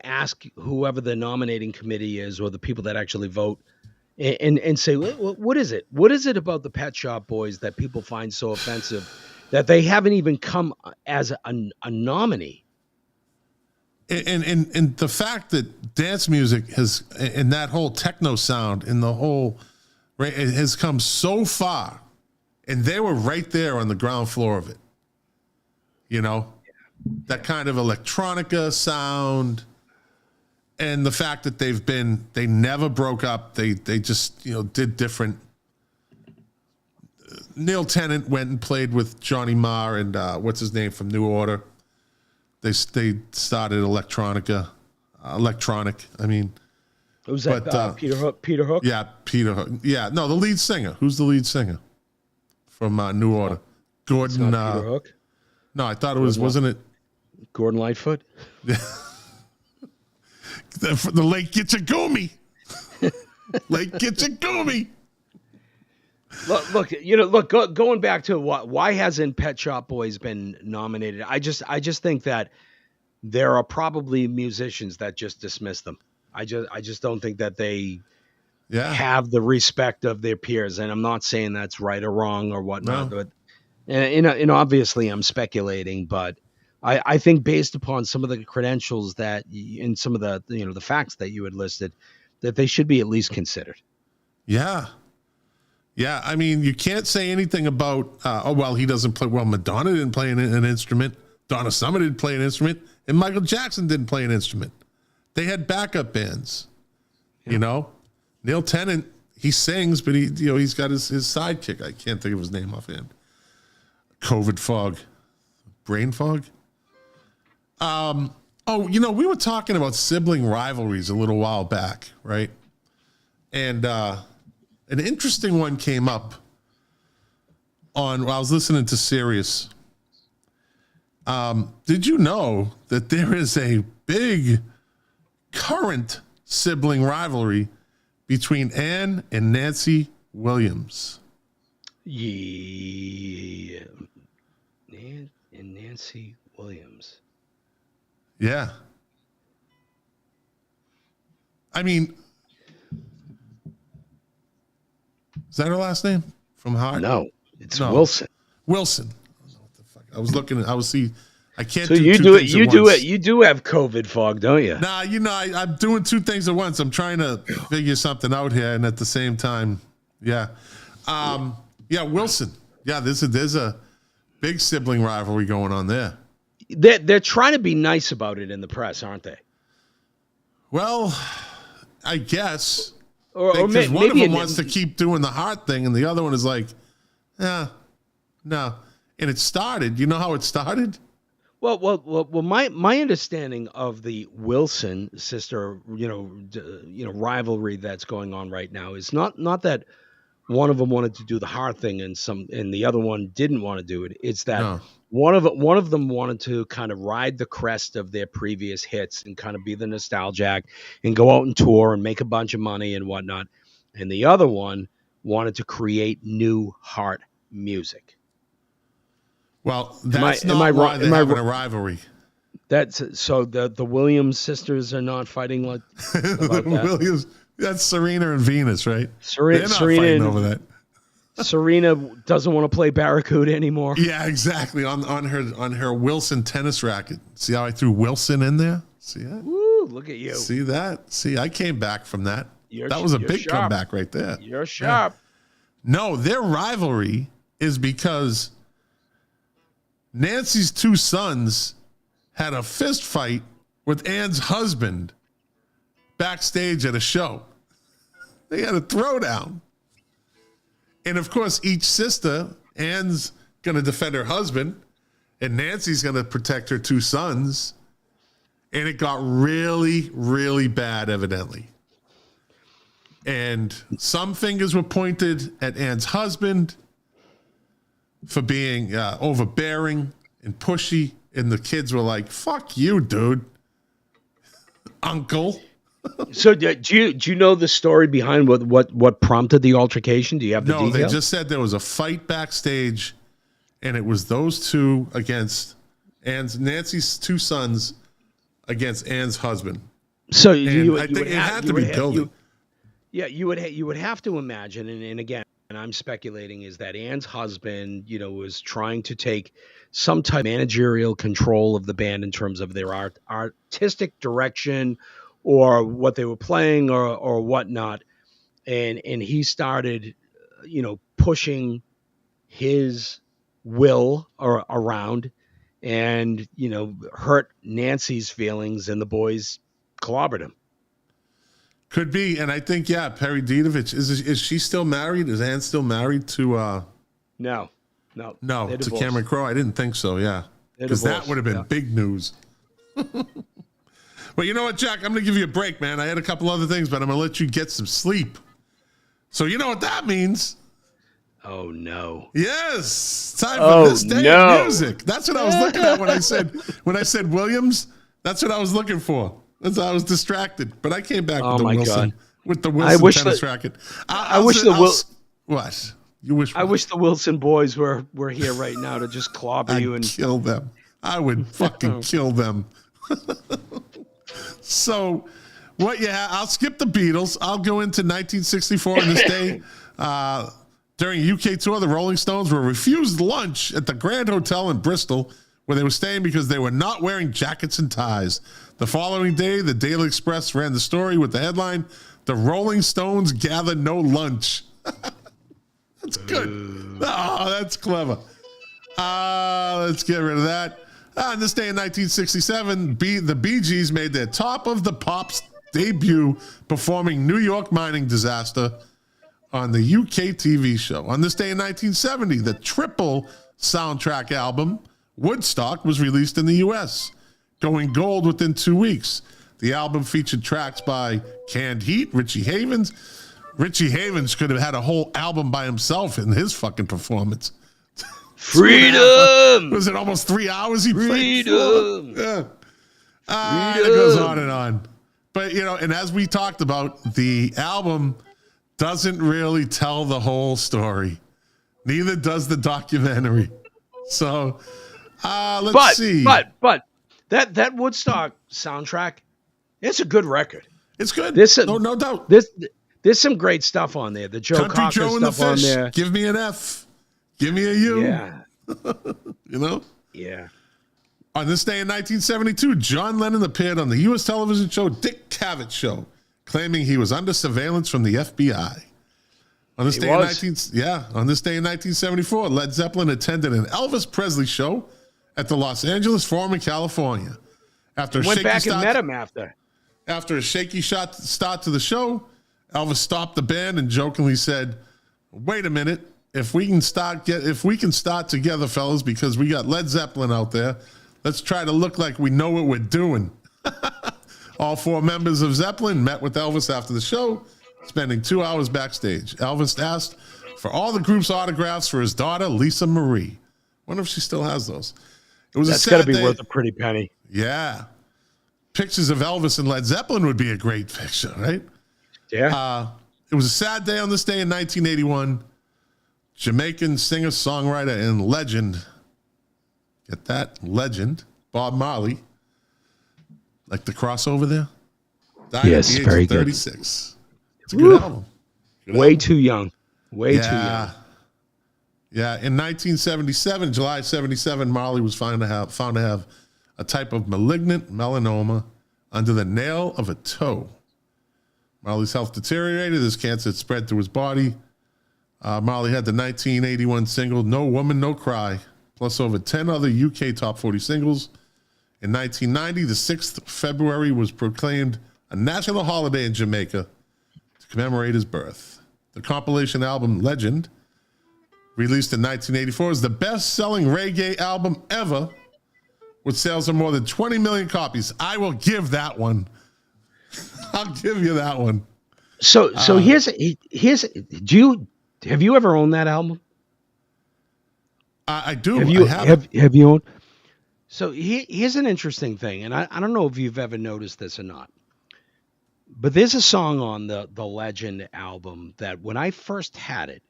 ask whoever the nominating committee is or the people that actually vote and say, what is it? What is it about the Pet Shop Boys that people find so offensive that they haven't even come as a nominee? And the fact that dance music has, and that whole techno sound and the whole, right, it has come so far, and they were right there on the ground floor of it. that kind of electronica sound, and the fact that they never broke up. They just, did different. Neil Tennant went and played with Johnny Marr and what's his name from New Order. They started electronic. I mean, who's that? Peter Hook. Peter Hook. Yeah, Peter Hook. Yeah, no, the lead singer. Who's the lead singer from New Order? Gordon. It's not Peter Hook. No, I thought it was. Wasn't it? Gordon Lightfoot. Yeah. The Lake Gitchagumi. Lake Gitchagumi. Look. Going back to why hasn't Pet Shop Boys been nominated? I just think that there are probably musicians that just dismiss them. I just don't think that they have the respect of their peers. And I'm not saying that's right or wrong or whatnot. No. But and obviously I'm speculating, but I think based upon some of the credentials that and some of the the facts that you had listed, that they should be at least considered. Yeah. Yeah, I mean, you can't say anything about, he doesn't play. Well, Madonna didn't play an instrument. Donna Summer didn't play an instrument. And Michael Jackson didn't play an instrument. They had backup bands, Neil Tennant, he sings, but he's got his sidekick. I can't think of his name offhand. COVID fog. Brain fog? We were talking about sibling rivalries a little while back, right? And, an interesting one came up while I was listening to Sirius. Did you know that there is a big current sibling rivalry between Ann and Nancy Williams? Yeah. Ann and Nancy Williams. Yeah. I mean, is that her last name? From Hart? No, it's Wilson. Wilson. I don't know what the fuck. I was looking. I can't. So do you two do it. things You at do once. it. You do have COVID fog, don't you? Nah, I'm doing two things at once. I'm trying to figure something out here, and at the same time, Wilson. Yeah, there's a big sibling rivalry going on there. They're trying to be nice about it in the press, aren't they? Well, I guess. Because one of them wants to keep doing the Hart thing, and the other one is like, no. And it started. You know how it started? Well. My understanding of the Wilson sister, rivalry that's going on right now is not that one of them wanted to do the Hart thing and the other one didn't want to do it. It's that one of them wanted to kind of ride the crest of their previous hits and kind of be the nostalgic and go out and tour and make a bunch of money and whatnot. And the other one wanted to create new Hart music. Well, that's not why they're having a rivalry. That's so the Williams sisters are not fighting about that. Williams, that's Serena and Venus, right? They're not fighting over that. Serena doesn't want to play Barracuda anymore. Yeah, exactly. On her Wilson tennis racket. See how I threw Wilson in there? See that? Woo, look at you. See that? See, I came back from that. That was a big comeback right there. You're sharp. Yeah. No, their rivalry is because Nancy's two sons had a fist fight with Ann's husband backstage at a show. They had a throwdown. And of course, each sister, Ann's going to defend her husband, and Nancy's going to protect her two sons. And it got really, really bad, evidently. And some fingers were pointed at Ann's husband for being overbearing and pushy. And the kids were like, fuck you, dude. Uncle. So do you know the story behind what prompted the altercation? Do you have the details? No, they just said there was a fight backstage, and it was those two against Nancy's two sons against Ann's husband. So I think it had to be building. You would have to imagine, and again, and I'm speculating, is that Ann's husband, was trying to take some type of managerial control of the band in terms of their artistic direction or what they were playing or whatnot. And he started, pushing his will around and, hurt Nancy's feelings, and the boys clobbered him. Could be. And I think, Perry Dedovich, is she still married? Is Ann still married to... No, to Cameron Crowe? I didn't think so, yeah. Because that would have been big news. Well, you know what, Jack? I'm going to give you a break, man. I had a couple other things, but I'm going to let you get some sleep. So you know what that means. Oh, no. Yes. Time for this day of music. That's what I was looking at when I said Williams. That's what I was looking for. That's why I was distracted. But I came back with the Wilson. God. With the Wilson tennis racket. I wish What? You wish? I wish the Wilson boys were here right now to just clobber you and kill them. I would fucking kill them. So, I'll skip the Beatles. I'll go into 1964 on this day. During a UK tour, the Rolling Stones were refused lunch at the Grand Hotel in Bristol, where they were staying because they were not wearing jackets and ties. The following day, the Daily Express ran the story with the headline, "The Rolling Stones gather no lunch." That's good. Oh, that's clever. Let's get rid of that. On this day in 1967, the Bee Gees made their Top of the Pops debut performing New York mining disaster on the UK TV show. On this day in 1970, the triple soundtrack album, Woodstock, was released in the US, going gold within 2 weeks. The album featured tracks by Canned Heat, Richie Havens. Richie Havens could have had a whole album by himself in his fucking performance. Freedom! Was it almost 3 hours he played? Freedom! Yeah. It goes on and on. But, and as we talked about, the album doesn't really tell the whole story. Neither does the documentary. So, let's see. But that Woodstock soundtrack, it's a good record. It's good. No doubt. There's some great stuff on there. The Joe Country Cocker Joe and the stuff on Fish. there. Give me an F. Give me a U. Yeah. Yeah. On this day in 1972, John Lennon appeared on the U.S. television show Dick Cavett Show, claiming he was under surveillance from the FBI. On this day in 1974, Led Zeppelin attended an Elvis Presley show at the Los Angeles Forum in California. Went back and met him after. After a shaky start to the show, Elvis stopped the band and jokingly said, "Wait a minute. If we can start together, fellas, because we got Led Zeppelin out there, let's try to look like we know what we're doing." All four members of Zeppelin met with Elvis after the show, spending 2 hours backstage. Elvis asked for all the group's autographs for his daughter, Lisa Marie. Wonder if she still has those. That's got to be worth a pretty penny. Yeah. Pictures of Elvis and Led Zeppelin would be a great picture, right? Yeah. It was a sad day on this day in 1981. Jamaican singer-songwriter and legend, get that? Legend, Bob Marley, like the crossover there? Died at the age of 36. It's a good album. Way too young. Way too young. Yeah, in 1977, July 77, Marley was found to have a type of malignant melanoma under the nail of a toe. Marley's health deteriorated as cancer had spread through his body. Marley had the 1981 single No Woman, No Cry, plus over 10 other UK top 40 singles. In 1990, the 6th of February was proclaimed a national holiday in Jamaica to commemorate his birth. The compilation album Legend, released in 1984, is the best-selling reggae album ever, with sales of more than 20 million copies. I will give that one. I'll give you that one. So have you ever owned that album? I do. Have you owned? So here's an interesting thing, and I don't know if you've ever noticed this or not, but there's a song on the Legend album that when I first had it,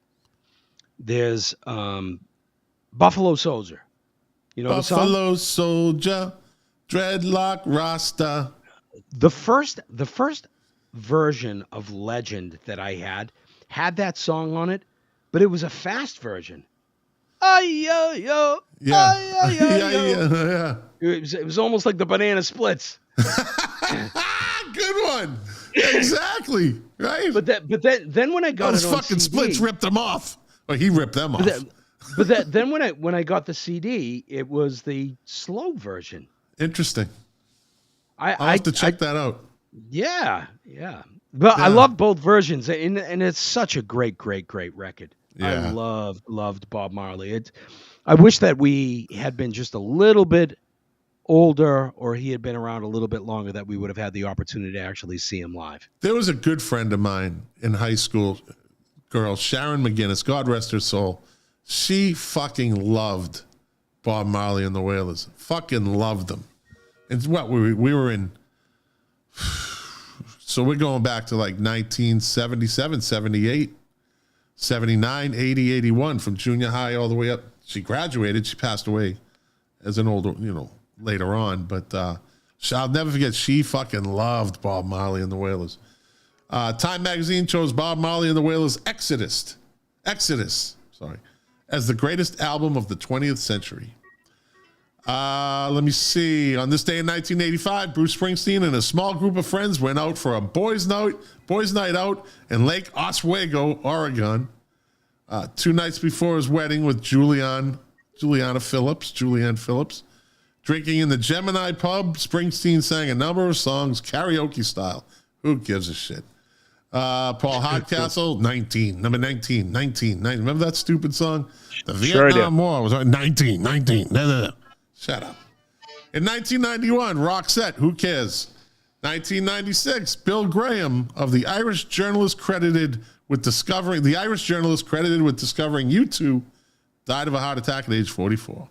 there's Buffalo Soldier. You know Buffalo Soldier, dreadlock Rasta. The first version of Legend that I had that song on it, but it was a fast version. Yeah. It was almost like the Banana Splits. Good one. Exactly. Right. But then when I got those it on fucking CD, Splits ripped them off. Well, he ripped them off. But then when I got the CD, it was the slow version. Interesting. I'll I have to check that out. Yeah. But I Yeah. love both versions, and it's such a great record. Yeah. I loved Bob Marley. I wish that we had been just a little bit older, or he had been around a little bit longer, that we would have had the opportunity to actually see him live. There was a good friend of mine in high school, girl, Sharon McGinnis, God rest her soul. She fucking loved Bob Marley and the Wailers. Fucking loved them. And what we were in, so we're going back to like 1977, 78, 79, 80, 81, from junior high all the way up. She graduated. She passed away as an older, later on. But I'll never forget, she fucking loved Bob Marley and the Wailers. Time magazine chose Bob Marley and the Wailers' Exodus, as the greatest album of the 20th century. Let me see. On this day in 1985, Bruce Springsteen and a small group of friends went out for a boys' night out in Lake Oswego, Oregon. 2 nights before his wedding with Julianne Phillips. Drinking in the Gemini pub, Springsteen sang a number of songs karaoke style. Who gives a shit? Paul Hardcastle, 19. Number 19. Remember that stupid song? The Vietnam War was 19. Shut up. In 1991, Roxette, who cares? 1996, Bill Graham of the Irish journalist credited with discovering U2 died of a heart attack at age 44.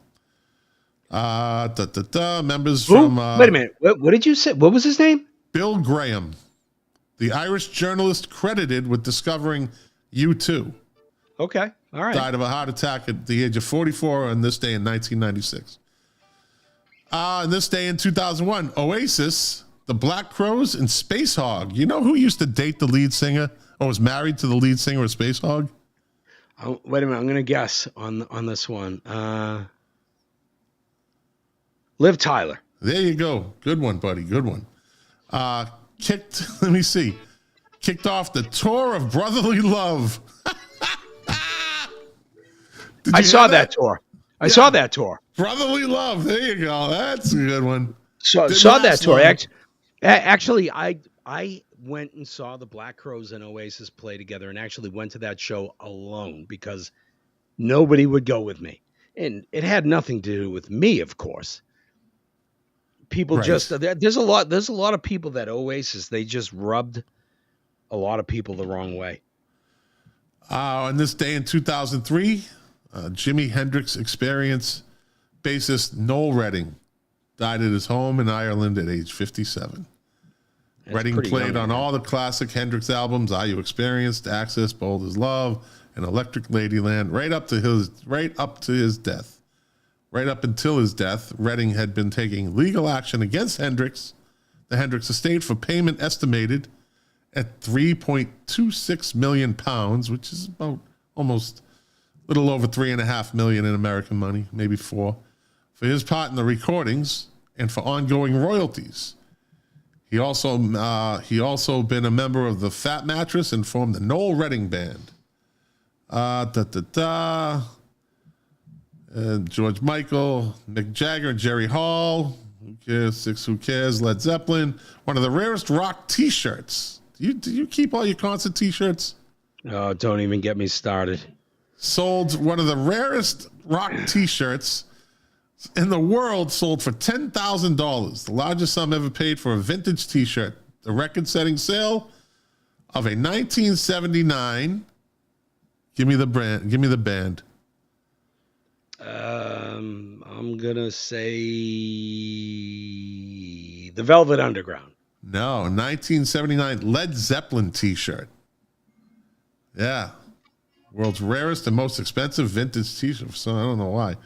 Members from... Wait a minute. What did you say? What was his name? Bill Graham, the Irish journalist credited with discovering U2. Okay. All right. Died of a heart attack at the age of 44 on this day in 1996. On this day in 2001, Oasis, the Black Crowes, and Space Hog. You know who used to date the lead singer or was married to the lead singer of Space Hog? Oh, wait a minute. I'm going to guess on this one. Liv Tyler. There you go. Good one, buddy. Good one. Kicked off the tour of Brotherly Love. I saw that tour. I saw that tour. Brotherly Love. There you go. That's a good one. Saw that tour. Actually, I went and saw the Black Crowes and Oasis play together, and actually went to that show alone because nobody would go with me. And it had nothing to do with me, of course. People just there's a lot of people that Oasis, they just rubbed a lot of people the wrong way. On this day in 2003, Jimi Hendrix Experience bassist Noel Redding died at his home in Ireland at age 57. Redding played on all the classic Hendrix albums: Are You Experienced, Access, Bold as Love, and Electric Ladyland, right up until his death. Redding had been taking legal action against the Hendrix estate, for payment estimated at £3.26 million, which is about almost a little over $3.5 million in American money, maybe $4, for his part in the recordings and for ongoing royalties. He also been a member of the Fat Mattress and formed the Noel Redding Band. George Michael, Mick Jagger, Jerry Hall. Who cares? Led Zeppelin. One of the rarest rock T-shirts. Do you keep all your concert T-shirts? Oh, don't even get me started. Sold one of the rarest rock T-shirts in the world, sold for $10,000, the largest sum ever paid for a vintage T-shirt. The record-setting sale of a 1979. Give me the band. I'm gonna say the Velvet Underground. No, 1979 Led Zeppelin T-shirt. Yeah, world's rarest and most expensive vintage T-shirt. So I don't know why.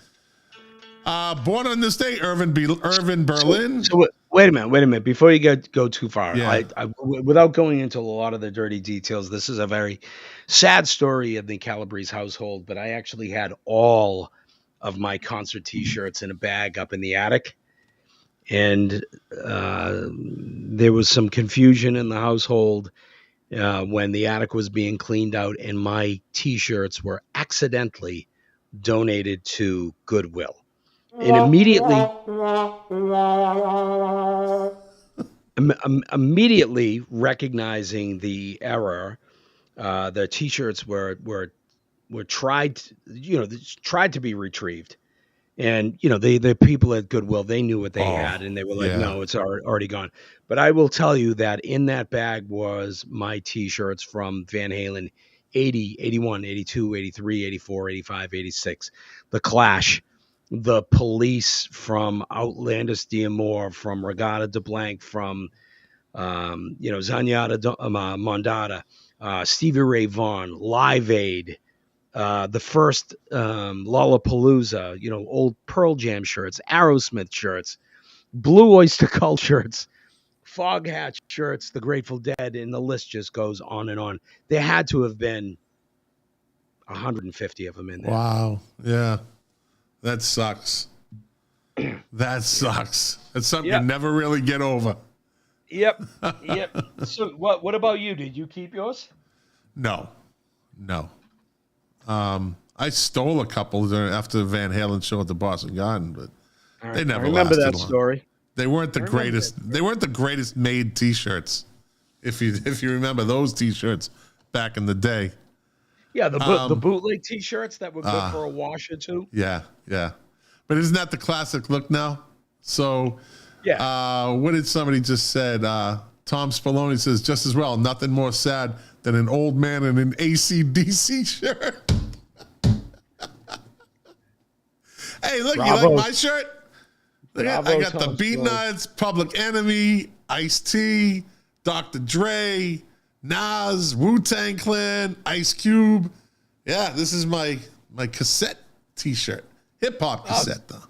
Born on this day, Irvin Berlin. So wait a minute. Before you go too far, yeah. Without going into a lot of the dirty details, this is a very sad story of the Calabrese household. But I actually had all of my concert T-shirts in a bag up in the attic, and there was some confusion in the household when the attic was being cleaned out, and my T-shirts were accidentally donated to Goodwill. And immediately recognizing the error, the T-shirts were tried to be retrieved. And, the people at Goodwill, they knew what they had, and they were like, no, it's already gone. But I will tell you that in that bag was my T-shirts from Van Halen 80, 81, 82, 83, 84, 85, 86, The Clash, The Police, from Outlandish D'Amour, from Regatta de Blanc, from, Zanyata Mondata, Stevie Ray Vaughan, Live Aid, the first Lollapalooza, old Pearl Jam shirts, Aerosmith shirts, Blue Oyster Cult shirts, Foghat shirts, The Grateful Dead, and the list just goes on and on. There had to have been 150 of them in there. Wow. Yeah. That sucks. That sucks. That's something you never really get over. Yep. So what about you? Did you keep yours? No. I stole a couple after the Van Halen show at the Boston Garden, but they never remember lasted that long. story. They weren't the greatest. They weren't the greatest made T-shirts. If you remember those T-shirts back in the day. Yeah, the bootleg T-shirts that were good for a wash or two. Yeah. But isn't that the classic look now? So, what did somebody just said? Tom Spallone says, just as well, nothing more sad than an old man in an AC/DC shirt. Hey, look, Bravo. you like my shirt? I got the Tom Beat Spallone. Nuts, Public Enemy, Ice-T, Dr. Dre, Nas, Wu-Tang Clan, Ice Cube. Yeah, this is my cassette T-shirt. Hip-hop cassette, though.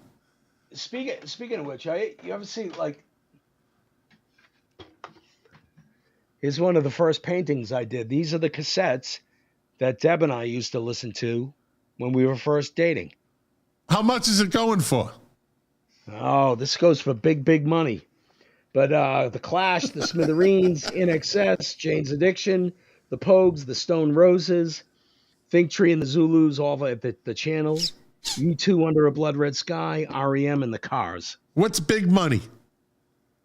Speaking of which, you ever see, here's one of the first paintings I did. These are the cassettes that Deb and I used to listen to when we were first dating. How much is it going for? Oh, this goes for big money. But The Clash, The Smithereens, In Excess, Jane's Addiction, The Pogues, The Stone Roses, Think Tree and the Zulus, all at the channel. U2, Under a Blood Red Sky, REM, and The Cars. What's big money?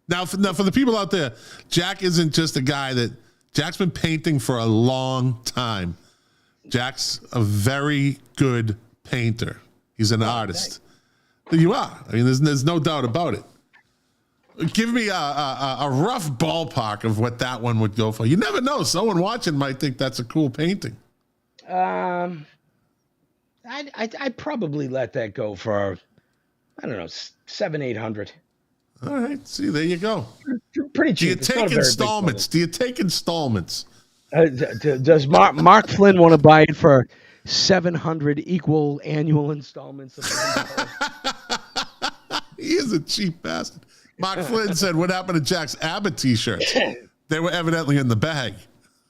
Now, for the people out there, Jack isn't just a guy Jack's been painting for a long time. Jack's a very good painter. He's an artist. You are. I mean, there's no doubt about it. Give me a rough ballpark of what that one would go for. You never know. Someone watching might think that's a cool painting. I'd probably let that go for, I don't know, $700-800. All right. See, there you go. Pretty cheap. Do you take installments? Does Mark Flynn want to buy it for 700 equal annual installments of $1? He is a cheap bastard. Mark Flynn said, what happened to Jack's ABBA T-shirts? They were evidently in the bag.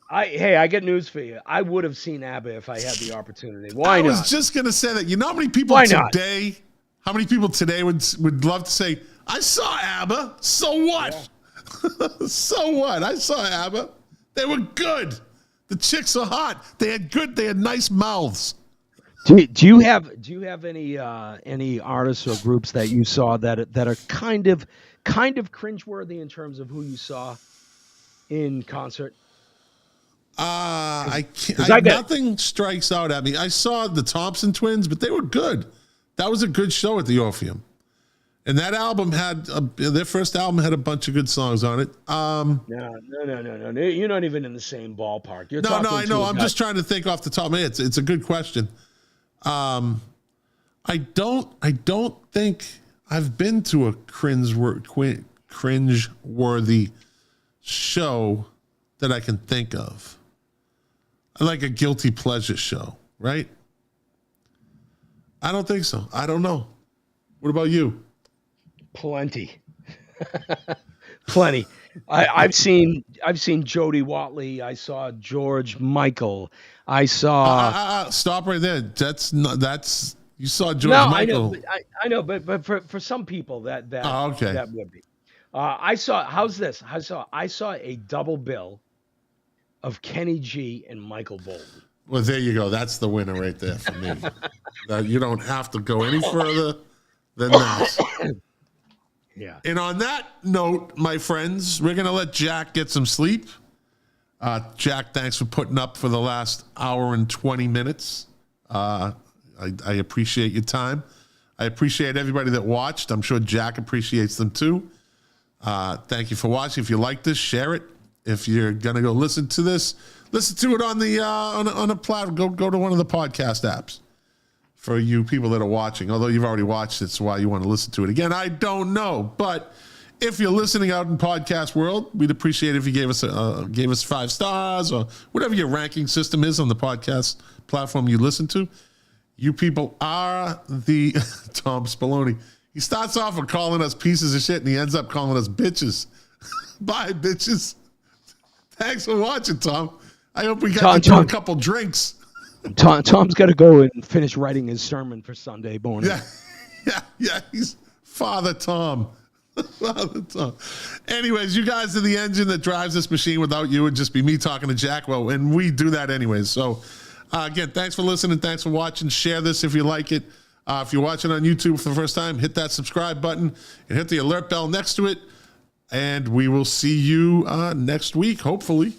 I get news for you. I would have seen ABBA if I had the opportunity. Why not? I was just going to say that. You know how many people today would love to say, I saw ABBA. So what? Yeah. So what? I saw ABBA. They were good. The chicks are hot. They had nice mouths. Do you have any artists or groups that you saw that are kind of cringeworthy in terms of who you saw in concert? I can't. Nothing strikes out at me. I saw the Thompson Twins, but they were good. That was a good show at the Orpheum, and that album had their first album had a bunch of good songs on it. No. You're not even in the same ballpark. No, I know. I'm just trying to think off the top of my head. It's a good question. I don't think I've been to a cringeworthy show that I can think of. I like a guilty pleasure show, right? I don't think so. I don't know. What about you? Plenty. I've seen Jody Watley. I saw George Michael. I saw. Stop right there. You saw George Michael. I know, but for some people that okay. That would be. I saw. How's this? I saw a double bill of Kenny G and Michael Bolton. Well, there you go. That's the winner right there for me. You don't have to go any further than that. Yeah. And on that note, my friends, we're going to let Jack get some sleep. Jack, thanks for putting up for the last hour and 20 minutes. I appreciate your time. I appreciate everybody that watched. I'm sure Jack appreciates them too. Thank you for watching. If you like this, share it. If you're going to go listen to this, listen to it on the on a platform. Go to one of the podcast apps for you people that are watching. Although you've already watched it, so why you want to listen to it again, I don't know. But if you're listening out in podcast world, we'd appreciate it if you gave us 5 stars or whatever your ranking system is on the podcast platform you listen to. You people are the Tom Spallone. He starts off with calling us pieces of shit, and he ends up calling us bitches. Bye, bitches. Thanks for watching, Tom. I hope we got to do a couple drinks. Tom's got to go and finish writing his sermon for Sunday morning. Yeah. He's Father Tom. Father Tom. Anyways, you guys are the engine that drives this machine. Without you, it'd just be me talking to Jack. Well, and we do that anyways. So, again, thanks for listening. Thanks for watching. Share this if you like it. If you're watching on YouTube for the first time, hit that subscribe button and hit the alert bell next to it. And we will see you next week, hopefully.